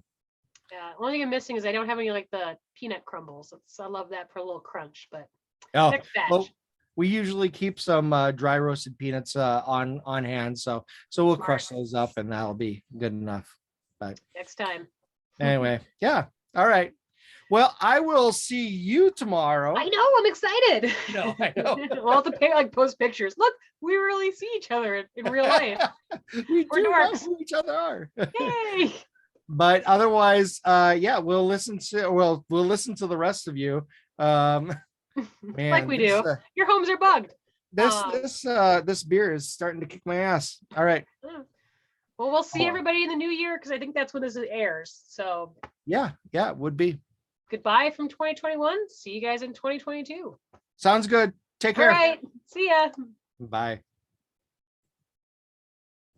[SPEAKER 2] The only thing I'm missing is I don't have any like the peanut crumbles. I love that for a little crunch, but next batch.
[SPEAKER 1] Well, we usually keep some dry roasted peanuts on hand, so we'll crush those up, and that'll be good enough. But
[SPEAKER 2] next time.
[SPEAKER 1] Anyway, yeah. All right. Well, I will see you tomorrow.
[SPEAKER 2] I know. I'm excited.
[SPEAKER 1] No, I know.
[SPEAKER 2] We'll have to post pictures. Look, we really see each other in real life.
[SPEAKER 1] We do know who each other are.
[SPEAKER 2] Yay.
[SPEAKER 1] But otherwise, we'll listen to the rest of you. Man,
[SPEAKER 2] like we do. Your homes are bugged.
[SPEAKER 1] This beer is starting to kick my ass. All right.
[SPEAKER 2] Well, we'll see everybody in the new year, because I think that's when this airs. So
[SPEAKER 1] yeah, it would be.
[SPEAKER 2] Goodbye from 2021. See you guys in 2022.
[SPEAKER 1] Sounds good. Take care.
[SPEAKER 2] All right. See ya.
[SPEAKER 1] Bye.